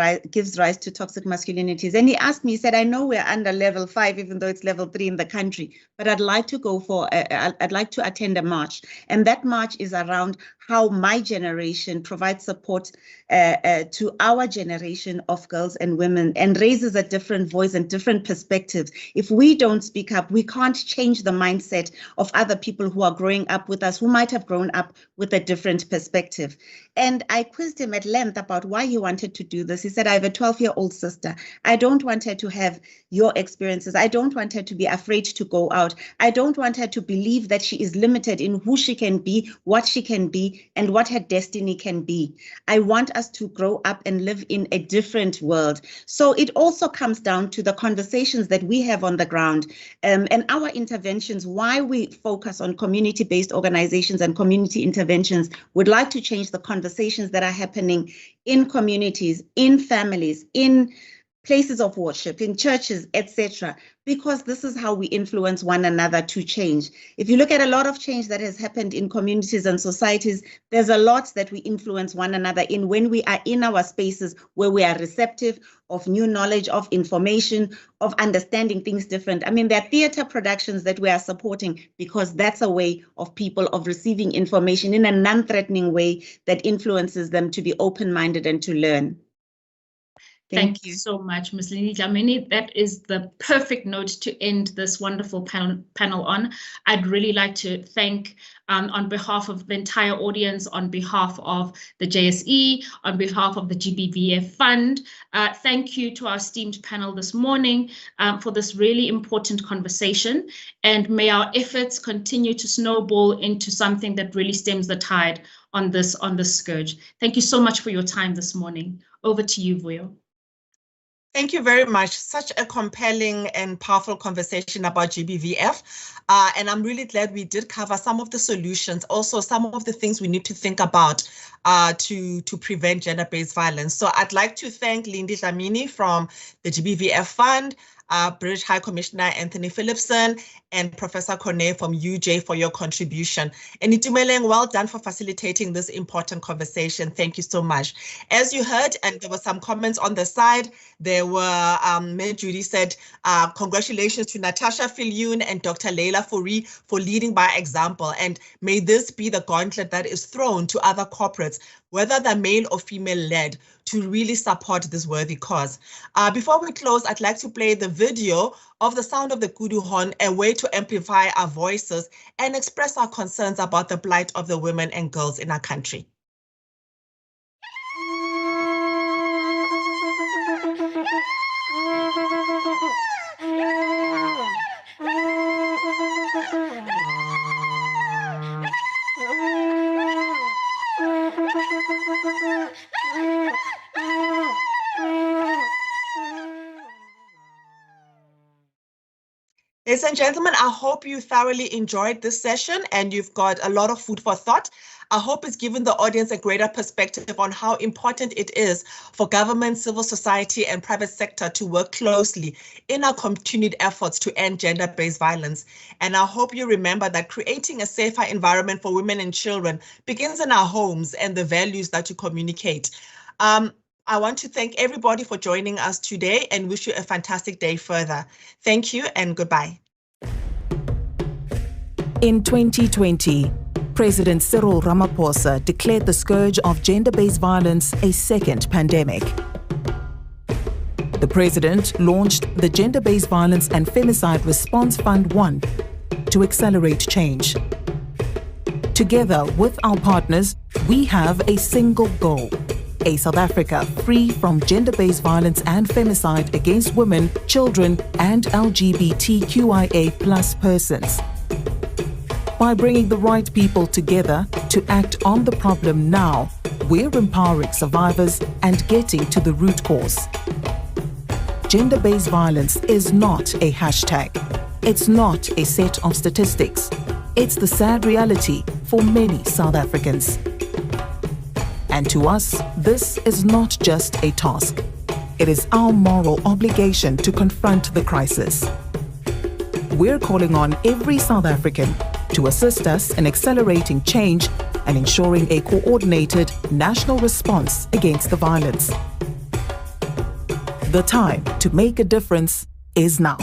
Speaker 6: rise to toxic masculinities. And he asked me, he said, I know we're under level 5, even though it's level 3 in the country, but I'd like to I'd like to attend a march. And that march is around how my generation provides support to our generation of girls and women and raises a different voice and different perspectives. If we don't speak up, we can't change the mindset of other people who are growing up with us, who might have grown up with a different perspective. And I quizzed him at length about why he wanted to do this. He said, I have a 12-year-old sister. I don't want her to have your experiences. I don't want her to be afraid to go out. I don't want her to believe that she is limited in who she can be, what she can be, and what her destiny can be. I want us to grow up and live in a different world. So it also comes down to the conversations that we have on the ground and our interventions, why we focus on community-based organizations and community interventions. Would like to change the conversations that are happening in communities, in families, in places of worship, in churches, etc., because this is how we influence one another to change. If you look at a lot of change that has happened in communities and societies, there's a lot that we influence one another in when we are in our spaces where we are receptive of new knowledge, of information, of understanding things different. I mean, there are theater productions that we are supporting because that's a way of people of receiving information in a non-threatening way that influences them to be open-minded and to learn.
Speaker 5: Thank you so much, Ms. Lini Dlamini. That is the perfect note to end this wonderful panel on. I'd really like to thank, on behalf of the entire audience, on behalf of the JSE, on behalf of the GBVF Fund, thank you to our esteemed panel this morning for this really important conversation. And may our efforts continue to snowball into something that really stems the tide on this scourge. Thank you so much for your time this morning. Over to you, Vuyo.
Speaker 2: Thank you very much. Such a compelling and powerful conversation about GBVF. And I'm really glad we did cover some of the solutions, also some of the things we need to think about to prevent gender-based violence. So I'd like to thank Lindy Dlamini from the GBVF Fund, British High Commissioner Anthony Phillipson, and Professor Cornet from UJ for your contribution. And Itumeleng, well done for facilitating this important conversation. Thank you so much. As you heard, and there were some comments on the side, there were, Mayor Judy said, congratulations to Natasha Filyun and Dr. Leila Fourie for leading by example. And may this be the gauntlet that is thrown to other corporates, whether they're male or female led, to really support this worthy cause. Before we close, I'd like to play the video of the sound of the kudu horn, a way to amplify our voices and express our concerns about the plight of the women and girls in our country. Ladies and gentlemen, I hope you thoroughly enjoyed this session and you've got a lot of food for thought. I hope it's given the audience a greater perspective on how important it is for government, civil society, and private sector to work closely in our continued efforts to end gender-based violence. And I hope you remember that creating a safer environment for women and children begins in our homes and the values that you communicate. I want to thank everybody for joining us today and wish you a fantastic day further. Thank you and goodbye.
Speaker 1: In 2020, President Cyril Ramaphosa declared the scourge of gender-based violence a second pandemic. The president launched the Gender-Based Violence and Femicide Response Fund 1 to accelerate change. Together with our partners, we have a single goal: a South Africa free from gender-based violence and femicide against women, children, and LGBTQIA+ persons. By bringing the right people together to act on the problem now, we're empowering survivors and getting to the root cause. Gender-based violence is not a hashtag. It's not a set of statistics. It's the sad reality for many South Africans. And to us, this is not just a task. It is our moral obligation to confront the crisis. We're calling on every South African to assist us in accelerating change and ensuring a coordinated national response against the violence. The time to make a difference is now.